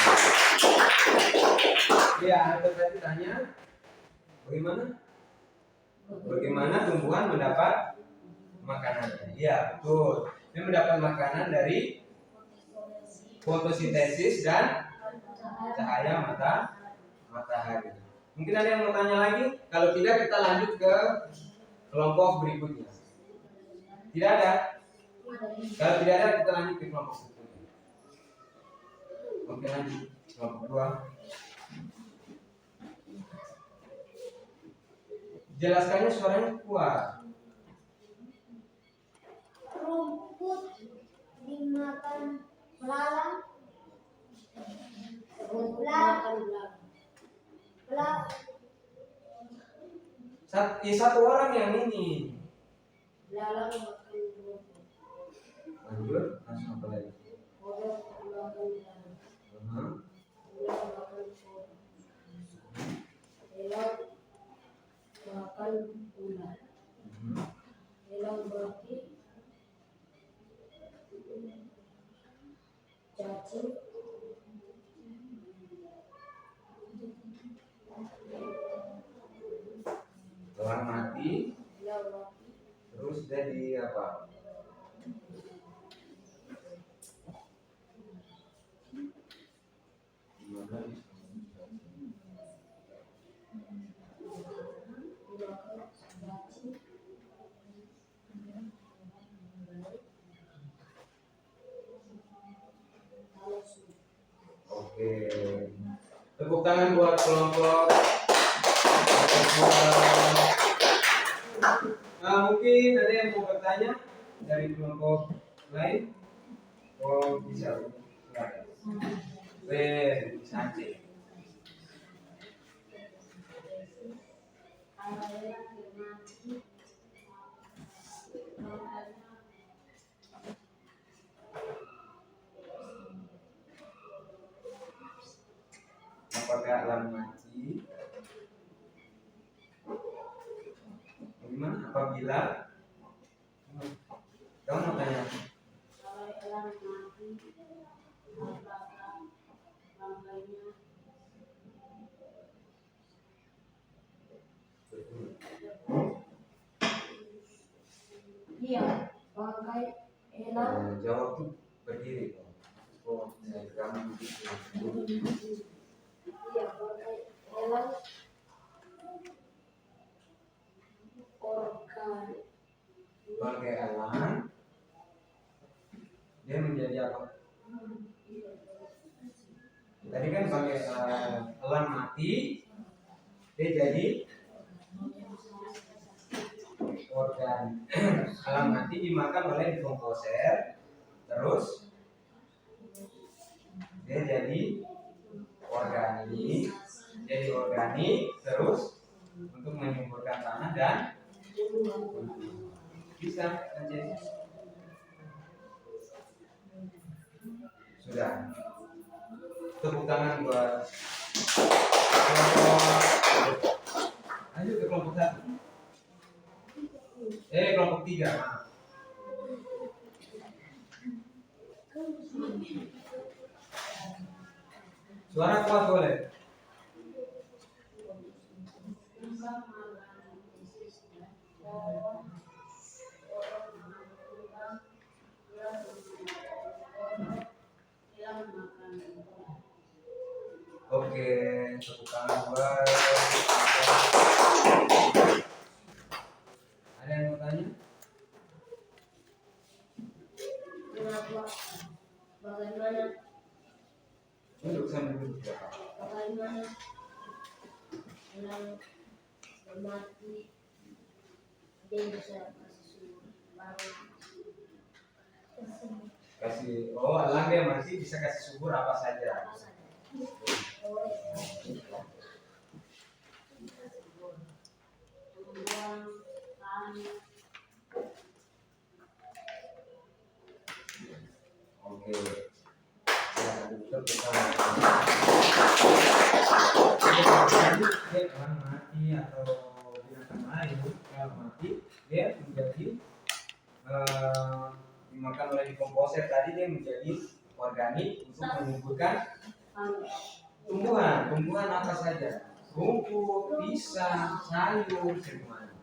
Iya, Alto tadi tanya bagaimana? Bagaimana tumbuhan mendapat makanannya? Iya, betul. Dia mendapat makanan dari fotosintesis dan cahaya matahari. Mungkin ada yang mau tanya lagi? Kalau tidak, kita lanjut ke kelompok berikutnya. Tidak ada? Kalau tidak ada, kita lanjut ke kelompok berikutnya. Oke, lanjut. Kelompok 2. Jelaskannya suaranya kuat. Rumput dimakan belalang. Satu orang yang ini. Belalang makan rumput. Lanjut, langsung apa lagi? cacing, Elang mati, elang mati, terus jadi apa? dimakan cacing, Oke. Tepuk tangan buat kelompok. Nah, mungkin ada yang mau bertanya dari kelompok lain? Oh, bisa. Silakan. Santi. Apakah elang mati? Bagaimana apabila kamu mau tanya? kalau elang mati, apakah bangkainya iya, bangkai elang Jawab tuh berdiri. Oh, kamu begitu. iya, bangkai elang organ Bangkai elang, dia menjadi apa? Tadi kan bangkai elang mati, dia jadi organ. Elang mati dimakan oleh dekomposer, terus dia jadi organik, terus untuk menyuburkan tanah dan bisa menjadi sudah. Tepuk tangan buat kelompok. Lanjut ke kelompok 1. Kelompok 3. Maaf. Suara kuat boleh. Oke, tepuk tangan buat. Ada yang mau tanya? kenapa bagaimana Duduk sambil duduk. bagaimana elang mati dia bisa Kasih, elang dia masih bisa kasih subur apa saja. Oke. Ya, itu kita elang mati atau binatang lain kalau mati dia menjadi dimakan oleh dekomposer tadi, dia menjadi organik untuk menyuburkan tumbuhan apa saja, rumput, pisang, sayur, semuanya.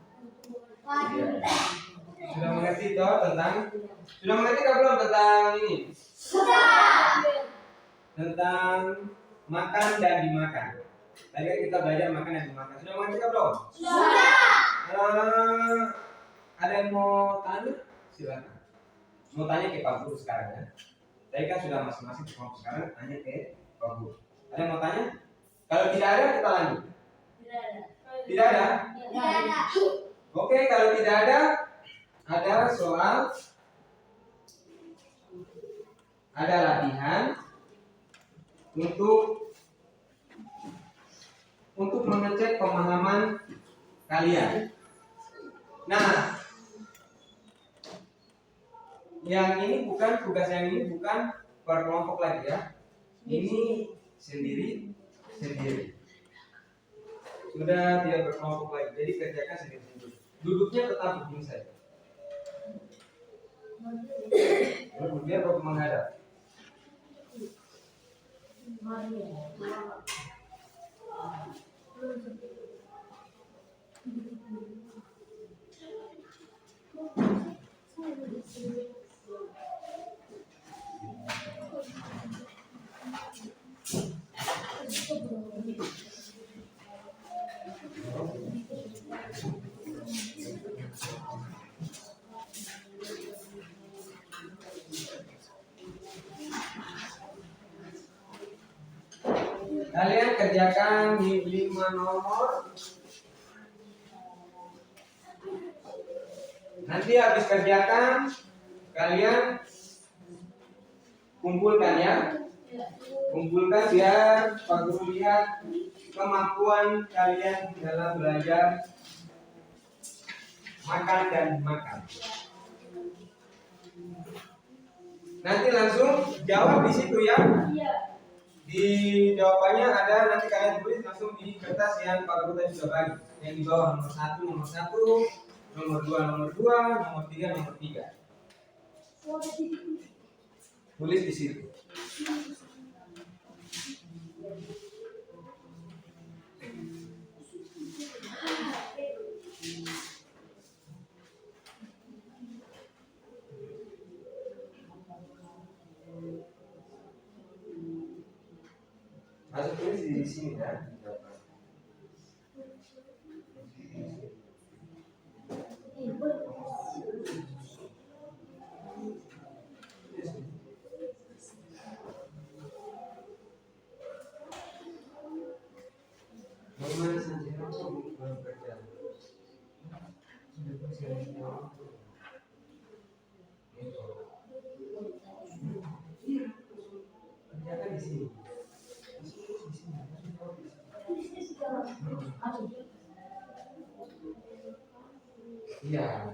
Ya. Sudah mengerti toh sudah mengerti kah belum tentang ini? Sudah. Tentang makan dan dimakan. Tadi kan kita belajar makan dan dimakan. Sudah mengerti kah belum? Sudah. Ada yang mau tanya? Silakan. Mau tanya ke Pak Guru sekarang ya. Tadi kan sudah masing-masing ke kelompok, sekarang tanya ke Pak Guru. Ada yang mau tanya? Kalau tidak ada kita lanjut. Tidak ada? Oke, kalau tidak ada soal, ada latihan untuk mengecek pemahaman kalian. Nah, tugas yang ini bukan per kelompok lagi ya. Ini sendiri. Sudah tidak berkelompok lagi, jadi kerjakan sendiri-sendiri. Duduknya tetap begini saja. Duduknya atau menghadap. Kalian kerjakan di 5 nomor. Nanti habis kerjakan, kalian kumpulkan ya. Kumpulkan biar Pak Guru lihat kemampuan kalian dalam belajar makan dan makan. Nanti langsung jawab di situ ya. Di jawabannya ada, nanti kalian tulis langsung di kertas yang Pak Guru tadi sudah bagi. Yang di bawah nomor 1, nomor 1, nomor 2, nomor 2, nomor 3, nomor 3. Tulis di situ. Masuk tulis di sini ya. Bagaimana saja belum kerja. Kerjakan di sini. Iya.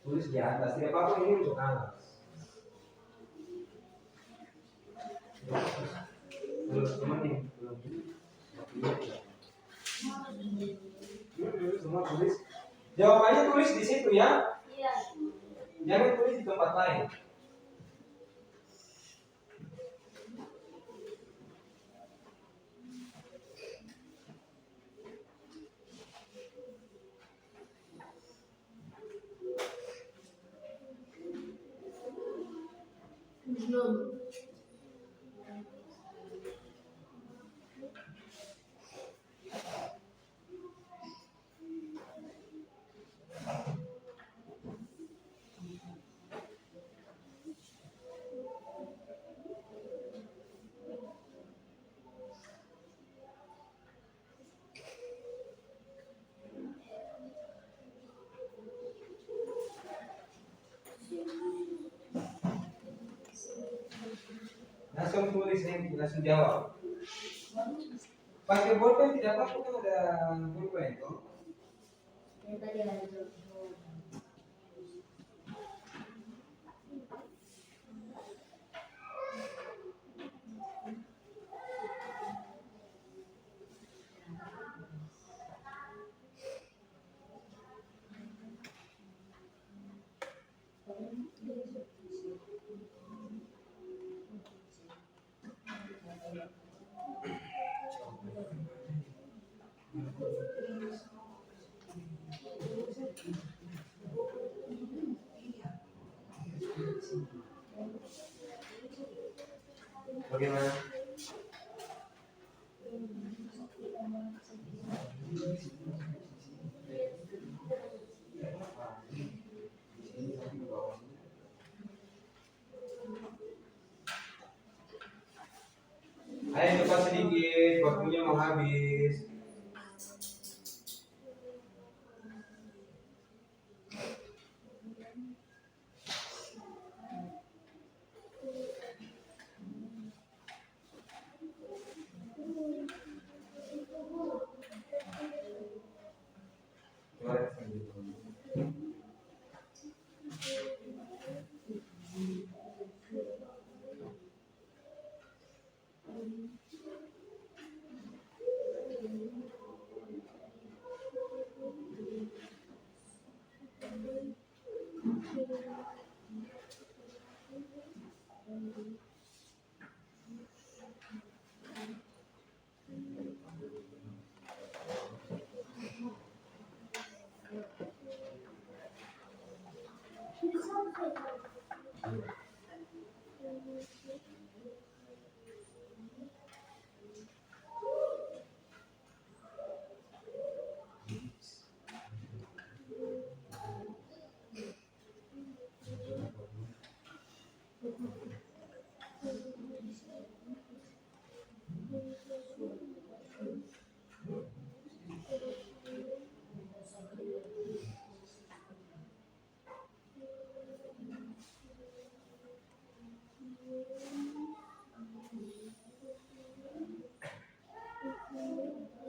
Tulis di atas. Tidak apa-apa, ini untuk alas. Belum nih. Semua tulis. Jawabannya tulis di situ ya. Jangan tulis di tempat lain. Langsung tulis nih, langsung jawab. Pakai bolpen tidak apa-apa, kan ada bolpen itu. Bagaimana? Ayo cepat sedikit, waktunya mau habis.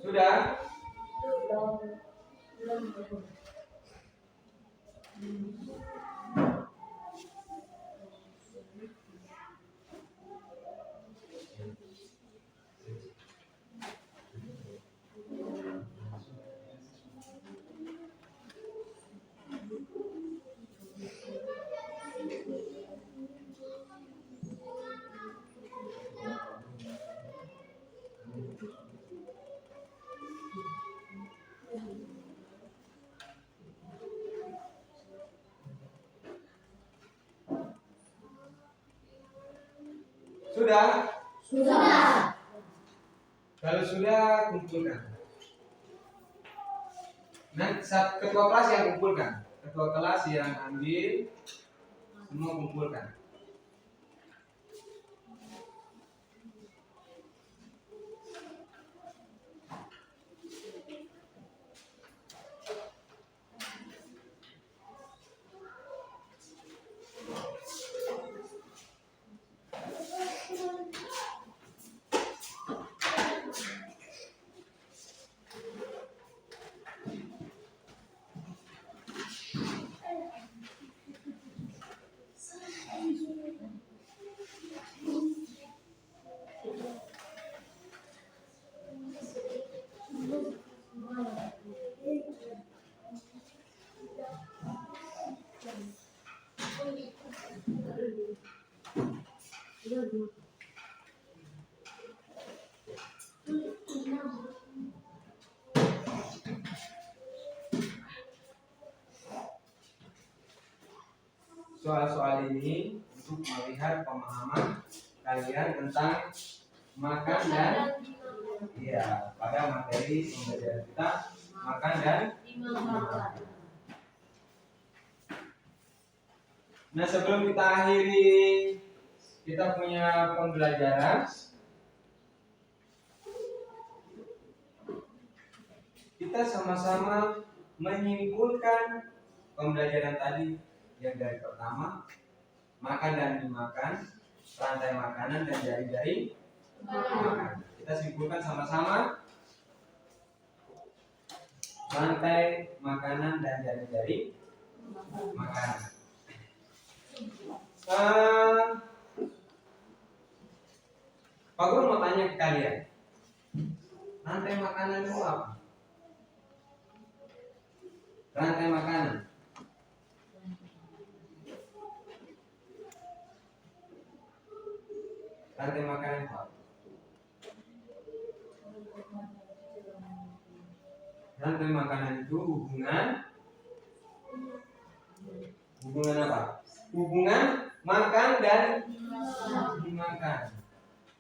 Sudah? Sudah? Sudah. Kalau sudah, kumpulkan. Nanti ketua kelas yang kumpulkan. Ketua kelas yang ambil, semua kumpulkan. Soal-soal ini untuk melihat pemahaman kalian tentang makan dan pada materi pembelajaran kita makan dan dimakan. Nah, sebelum kita akhiri kita punya pembelajaran, kita sama-sama menyimpulkan pembelajaran tadi yang dari pertama makan dan dimakan, rantai makanan dan jari-jari makan. Kita simpulkan sama-sama rantai makanan dan jari-jari makanan. Pak Guru mau tanya ke kalian, rantai makanan itu apa? Rantai makanan. Rantai makanan itu apa? Rantai makanan itu hubungan apa? Hubungan makan dan dimakan.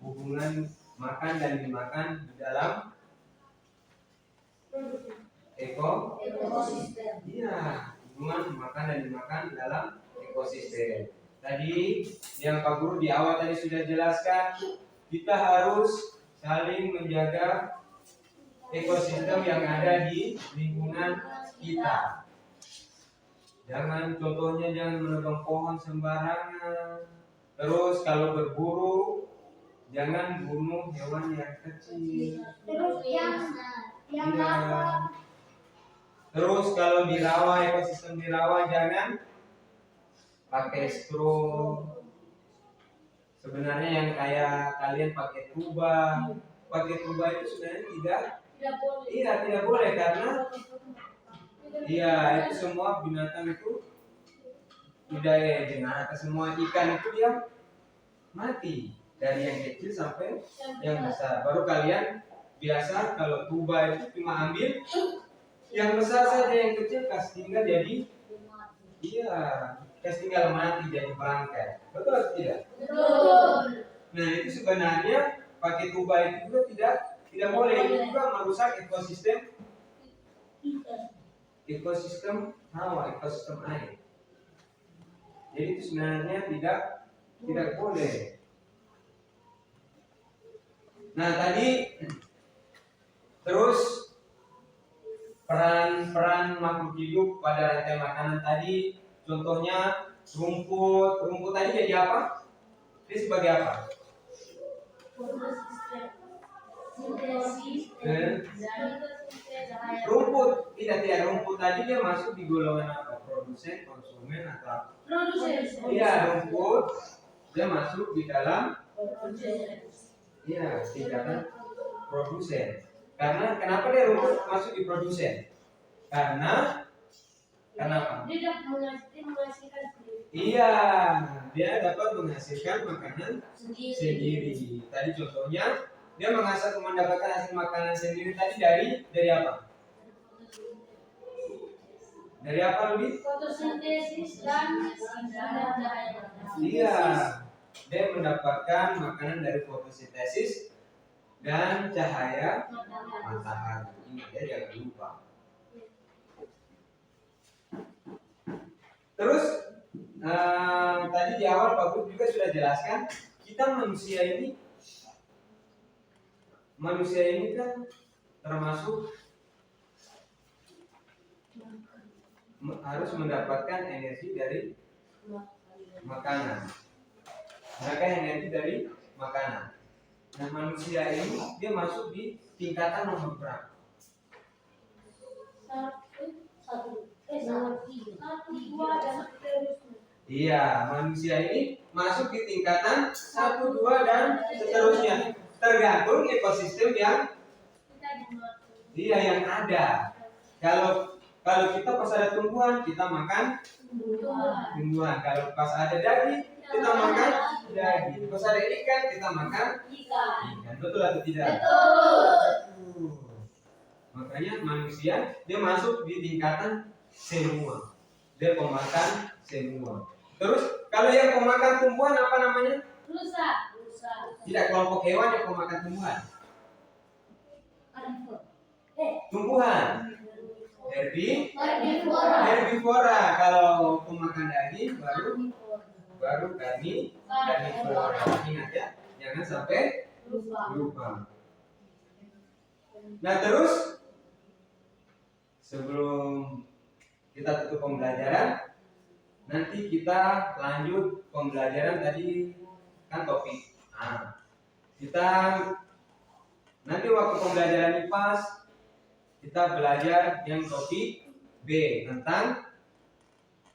Hubungan makan dan dimakan di dalam ekosistem. Iya, hubungan makan dan dimakan di dalam ekosistem. Tadi yang Pak Guru di awal tadi sudah jelaskan, kita harus saling menjaga ekosistem yang ada di lingkungan kita. Contohnya jangan menebang pohon sembarangan. Terus kalau berburu, jangan bunuh hewan yang kecil. Terus yang Terus kalau di rawa, ekosistem di rawa jangan pakai straw. Sebenarnya yang kayak kalian pakai tuba itu sebenarnya tidak boleh karena itu semua binatang itu semua ikan itu dia mati dari yang kecil sampai yang besar. Baru kalian biasa kalau tuba itu cuma ambil yang besar saja, yang kecil kasih tinggal jadi Gas tinggal mati jadi bangkai. Betul atau tidak? Betul. Nah itu sebenarnya pakai tuba itu juga tidak boleh. Itu juga merusak ekosistem hawa, ekosistem air. Jadi itu sebenarnya tidak boleh. Nah tadi terus peran makhluk hidup pada rantai makanan tadi, contohnya rumput tadi jadi apa? Dia sebagai apa? Rumput tidak rumput tadi dia masuk di golongan apa? Produsen, konsumen atau Produsen. iya rumput dia masuk di dalam tingkatan produsen. Karena kenapa dia rumput masuk di produsen? Karena kenapa? Dia dapat menghasilkan sendiri. Iya, dia dapat menghasilkan makanan sendiri. Tadi contohnya dia mendapatkan hasil makanan sendiri tadi dari apa? Dari apa, Ludi? Fotosintesis dan cahaya. Iya, dia mendapatkan makanan dari fotosintesis dan cahaya matahari. Ingat ya, jangan lupa. Terus tadi di awal Pak Guru juga sudah jelaskan, kita manusia ini kan termasuk harus mendapatkan energi dari makanan. Mereka energi dari makanan. Nah manusia ini dia masuk di tingkatan nomor berapa? Iya, manusia ini masuk di tingkatan 1, 2 dan seterusnya. Tergantung ekosistem yang ada. Kalau kita pas ada tumbuhan, kita makan tumbuhan. Kalau pas ada daging, kita makan daging. Pas ada ikan, kita makan ikan. Betul atau tidak? Betul. Makanya manusia dia masuk di tingkatan semua. Dia pemakan semua. Terus kalau yang pemakan tumbuhan apa namanya? Rusa. Tidak, kelompok hewan yang pemakan tumbuhan. Tumbuhan. Herbivora. Kalau pemakan daging baru karnivora. Ingat ya, jangan sampai lupa. Nah terus sebelum kita tutup pembelajaran, nanti kita lanjut pembelajaran tadi kan topik. Nah, kita nanti waktu pembelajaran IPA kita belajar yang topik B tentang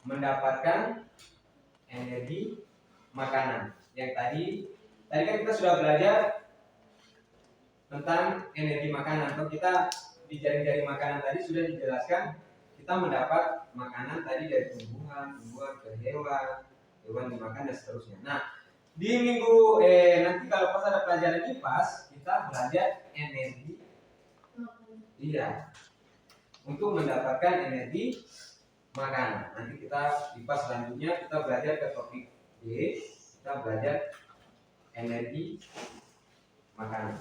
mendapatkan energi makanan. Yang tadi kan kita sudah belajar tentang energi makanan. Kalau kita di jari-jari makanan tadi sudah dijelaskan kita mendapat makanan tadi dari tumbuhan ke hewan dimakan dan seterusnya. Nah, di minggu nanti kalau pas ada pelajaran IPAS kita belajar energi. Iya. Untuk mendapatkan energi makanan. Nanti kita IPAS selanjutnya kita belajar ke topik D, kita belajar energi makanan.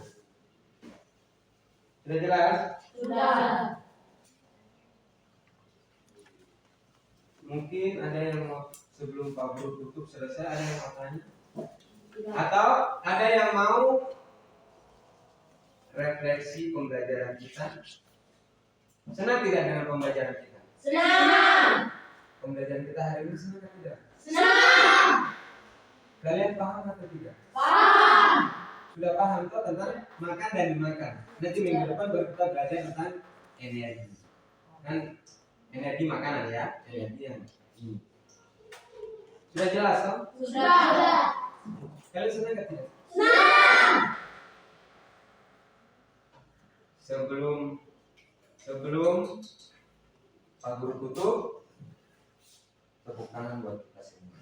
Sudah jelas? Sudah. Mungkin ada yang mau sebelum Pak Guru tutup selesai ada yang mau tanya? Atau ada yang mau refleksi pembelajaran kita? Senang tidak dengan pembelajaran kita? Senang. Pembelajaran kita hari ini senang atau tidak? Senang. Kalian paham atau tidak? Paham. Sudah paham tuh tentang makan dan dimakan. Nanti minggu depan baru kita belajar tentang energi. Kan energi makanan ya, energi yang ini. Sudah jelas toh? Sudah. Kalian senang atau tidak? Senang. Sebelum Pak Guru tutup, tepuk tangan buat kita semua.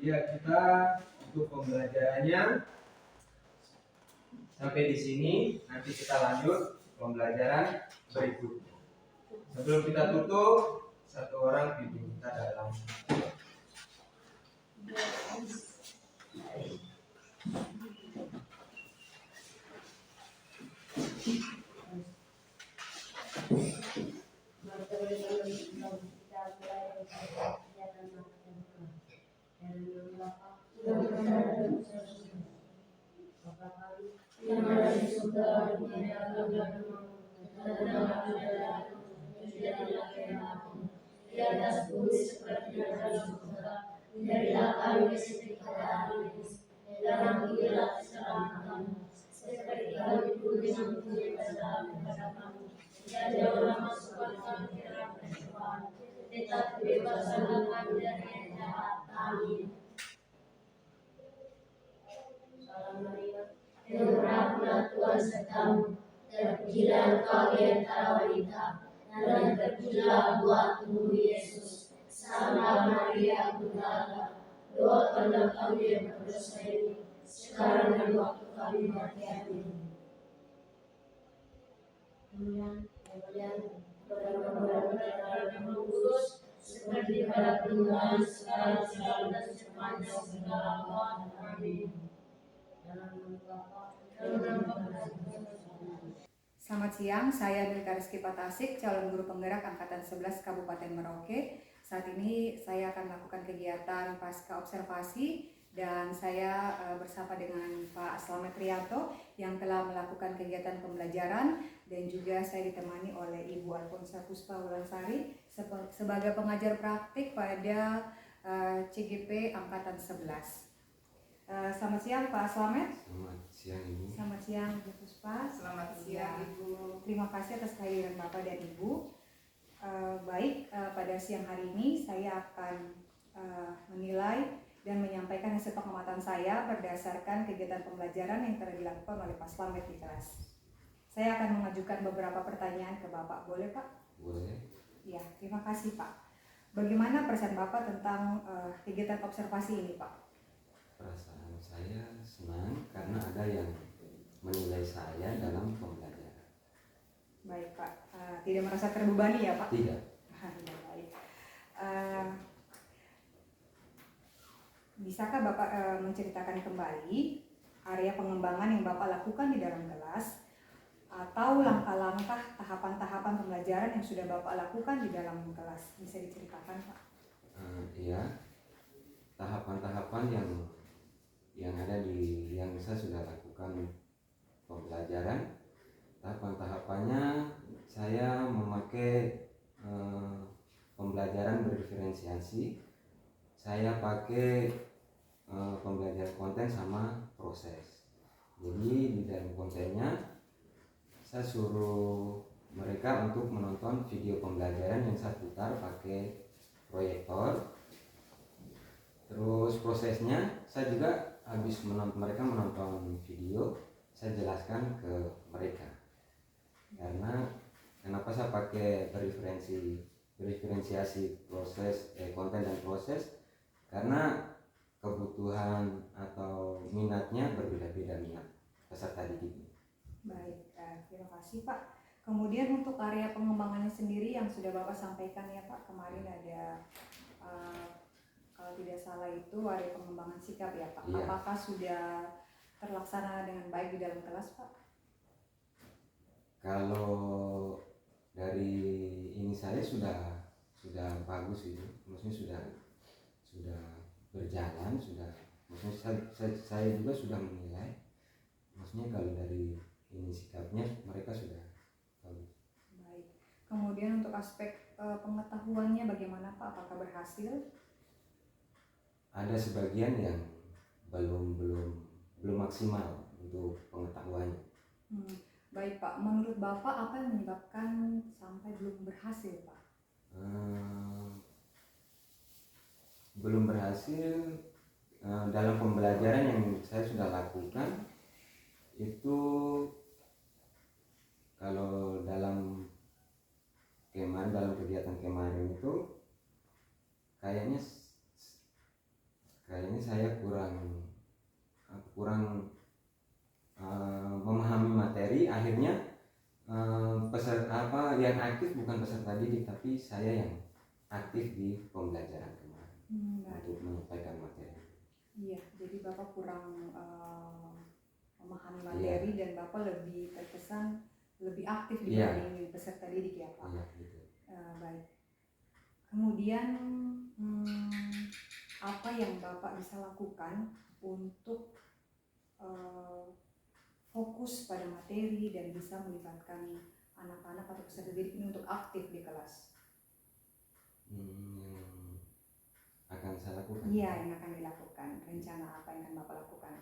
Ya, kita untuk pembelajarannya sampai di sini. Nanti kita lanjut pembelajaran berikutnya. Sebelum kita tutup, satu orang diminta dalam yang ada di surga, di di atas bumi seperti di dalam surga. Berilah kami kesetiaan dalam hidup sekarang, seperti kami pun mengampuni kesalahan kepada kami. Dan janganlah masukkan kami ke dalam pencobaan, tetapi bebaskanlah kami dari yang jahat. Amin. Salam Maria, penuh rahmat Tuhan sertamu, terpujilah engkau di antara wanita, dan terpujilah buah tubuh Yesus. Santa Maria Bunda, doakanlah kami yang berdosa ini, sekarang dan waktu kami mati. Amin. Kemudian benar-benar Kudus, seperti pada permulaan, sekarang, dan sepanjang segala abad. Amin. Selamat siang, saya Milka Rizky Patasik, calon guru penggerak Angkatan 11 Kabupaten Merauke. Saat ini saya akan melakukan kegiatan pasca observasi dan saya bersama dengan Pak Slamet Rianto yang telah melakukan kegiatan pembelajaran, dan juga saya ditemani oleh Ibu Alfonsa Puspa Wulansari sebagai pengajar praktik pada CGP Angkatan 11. Selamat siang Pak Slamet. Selamat siang Ibu. Selamat siang Ibu Puspa. Selamat siang Ibu. Terima kasih atas kehadiran Bapak dan Ibu. Pada siang hari ini saya akan menilai dan menyampaikan hasil pengamatan saya berdasarkan kegiatan pembelajaran yang telah dilakukan oleh Pak Slamet di kelas. Saya akan mengajukan beberapa pertanyaan ke Bapak. Boleh Pak? Boleh. Ya, terima kasih Pak. Bagaimana perasaan Bapak tentang kegiatan observasi ini Pak? Perasaan saya senang karena ada yang menilai saya dalam pembelajaran. Baik Pak, tidak merasa terbebani ya Pak? Tidak. Ya, baik. Bisakah Bapak menceritakan kembali area pengembangan yang Bapak lakukan di dalam kelas, atau langkah-langkah tahapan-tahapan pembelajaran yang sudah Bapak lakukan di dalam kelas? Bisa diceritakan Pak? Iya, tahapan-tahapan yang ada yang saya sudah lakukan pembelajaran. Tahapan-tahapannya saya memakai pembelajaran berdiferensiasi. Saya pakai pembelajaran konten sama proses. Jadi di dalam kontennya saya suruh mereka untuk menonton video pembelajaran yang saya putar pakai proyektor. Terus prosesnya saya juga habis mereka menonton video, saya jelaskan ke mereka. Karena kenapa saya pakai berdiferensiasi proses konten dan proses, karena kebutuhan atau minatnya berbeda-beda minat peserta didik. Baik, terima kasih Pak. Kemudian untuk area pengembangannya sendiri yang sudah Bapak sampaikan ya Pak, kemarin ada kalau tidak salah itu area pengembangan sikap ya Pak. Iya. Apakah sudah terlaksana dengan baik di dalam kelas Pak? Kalau dari ini saya sudah bagus itu, maksudnya sudah berjalan, maksudnya saya juga sudah menilai, maksudnya kalau dari ini sikapnya mereka sudah bagus. Baik. Kemudian untuk aspek pengetahuannya bagaimana Pak? Apakah berhasil? Ada sebagian yang belum maksimal untuk pengetahuannya. Baik Pak, menurut Bapak apa yang menyebabkan sampai belum berhasil Pak? Belum berhasil dalam pembelajaran yang saya sudah lakukan itu, kalau dalam kegiatan kemarin itu kayaknya saya kurang memahami materi, akhirnya peserta yang aktif bukan peserta didik, tapi saya yang aktif di pembelajaran kemarin Baik. untuk menyampaikan materi. Iya, jadi Bapak kurang memahami materi dan Bapak lebih terkesan lebih aktif dibanding peserta didik ya Pak. Iya, gitu. Baik. Kemudian apa yang Bapak bisa lakukan untuk fokus pada materi dan bisa melibatkan anak-anak atau peserta didik ini untuk aktif di kelas? Yang akan saya lakukan? Iya, yang akan dilakukan. Rencana apa yang akan Bapak lakukan?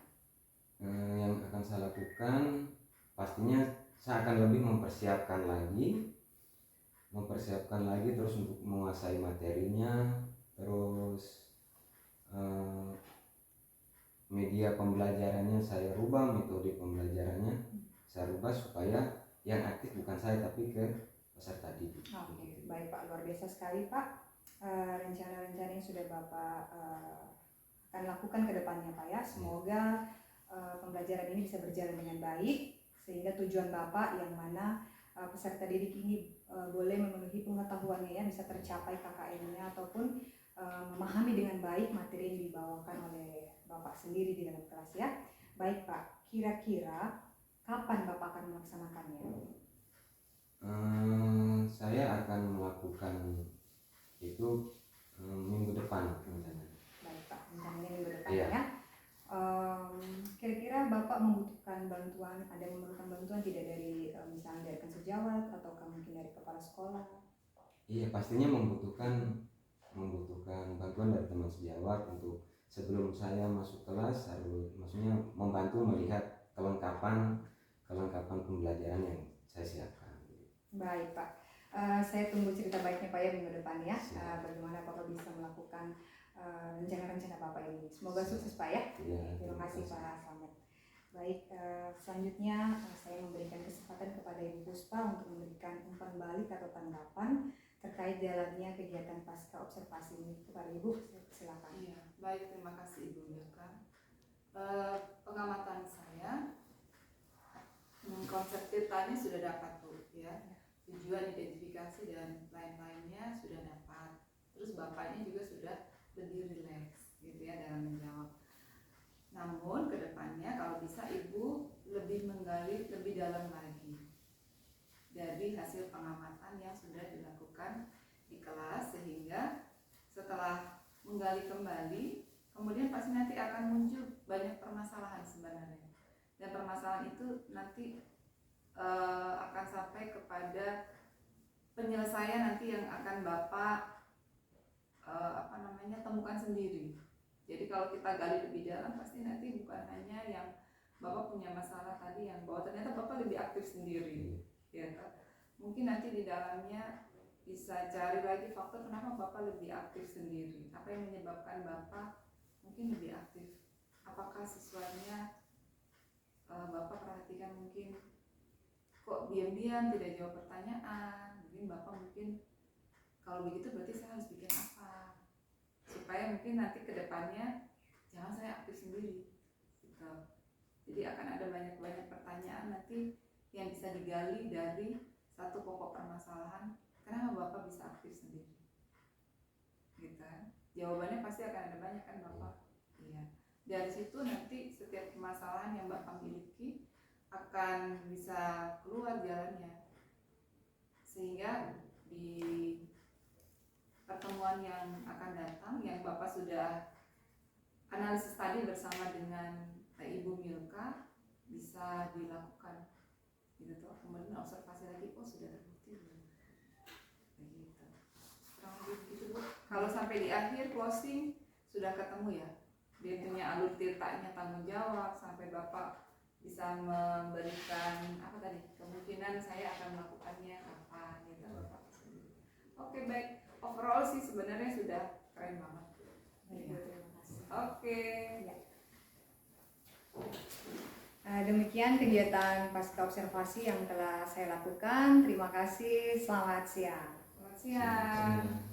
Yang akan saya lakukan pastinya saya akan lebih mempersiapkan lagi terus untuk menguasai materinya, terus media pembelajarannya saya rubah, metode pembelajarannya saya rubah supaya yang aktif bukan saya tapi ke peserta didik. Oke, baik Pak, luar biasa sekali Pak. Rencana-rencana yang sudah Bapak akan lakukan ke depannya Pak ya. Semoga pembelajaran ini bisa berjalan dengan baik sehingga tujuan Bapak yang mana peserta didik ini boleh memenuhi pengetahuannya ya, bisa tercapai KKM-nya ataupun memahami dengan baik materi yang dibawakan oleh Bapak sendiri di dalam kelas ya. Baik Pak, kira-kira kapan Bapak akan melaksanakannya? Saya akan melakukan itu minggu depan rencananya. Baik Pak, rencananya minggu depan Iya. ya. Kira-kira Bapak membutuhkan bantuan, ada memerlukan bantuan tidak dari misalnya dari rekan sejawat ataukah mungkin dari kepala sekolah? Iya, pastinya membutuhkan bantuan dari teman sejawat untuk sebelum saya masuk kelas harus maksudnya membantu melihat kelengkapan pembelajaran yang saya siapkan. Baik Pak, saya tunggu cerita baiknya Pak ya minggu depan ya. Bagaimana Bapak bisa melakukan rencana-rencana Bapak ini. Semoga sukses Pak ya. Ya, Terima kasih Pak Slamet. Baik, selanjutnya saya memberikan kesempatan kepada Ibu Puspa untuk memberikan umpan balik atau tanggapan terkait jalannya kegiatan pasca observasi ini. Kepada Ibu, silakan. Iya, baik, terima kasih Ibu Milka. Pengamatan saya, konsep tanya sudah dapat Bu ya. Tujuan identifikasi dan lain-lainnya sudah dapat. Terus Bapaknya juga sudah lebih rileks gitu ya dalam menjawab. Namun kedepannya kalau bisa Ibu lebih menggali lebih dalam lagi dari hasil pengamatan yang sudah dilakukan di kelas, sehingga setelah menggali kembali kemudian pasti nanti akan muncul banyak permasalahan sebenarnya, dan permasalahan itu nanti akan sampai kepada penyelesaian nanti yang akan Bapak temukan sendiri. Jadi kalau kita gali lebih dalam pasti nanti bukan hanya yang Bapak punya masalah tadi yang bahwa ternyata Bapak lebih aktif sendiri, ya kan? Mungkin nanti di dalamnya bisa cari lagi faktor kenapa Bapak lebih aktif sendiri, apa yang menyebabkan Bapak mungkin lebih aktif, apakah sesuainya Bapak perhatikan mungkin kok diam-diam tidak jawab pertanyaan, mungkin Bapak kalau begitu berarti saya harus bikin apa supaya mungkin nanti kedepannya jangan saya aktif sendiri gitu. Jadi akan ada banyak pertanyaan nanti yang bisa digali dari satu pokok permasalahan, kenapa Bapak bisa aktif sendiri gitu. Jawabannya pasti akan ada banyak kan Bapak. Iya. Dari situ nanti setiap permasalahan yang Bapak miliki akan bisa keluar jalannya, sehingga di pertemuan yang akan datang yang Bapak sudah analisis tadi bersama dengan Ibu Milka bisa dilakukan gitu toh. Kemudian observasi lagi, oh sudah terbukti belum, begitu. Kurang lebih begitu Bu. Kalau sampai di akhir closing sudah ketemu ya, dia punya alur tirtanya tanggung jawab sampai Bapak bisa memberikan kemungkinan saya akan melakukannya apa gitu Bapak sendiri. Oke, baik, overall sih sebenarnya sudah keren banget. Terima kasih. Oke. Ya. Demikian kegiatan pasca observasi yang telah saya lakukan. Terima kasih. Selamat siang. Selamat siang.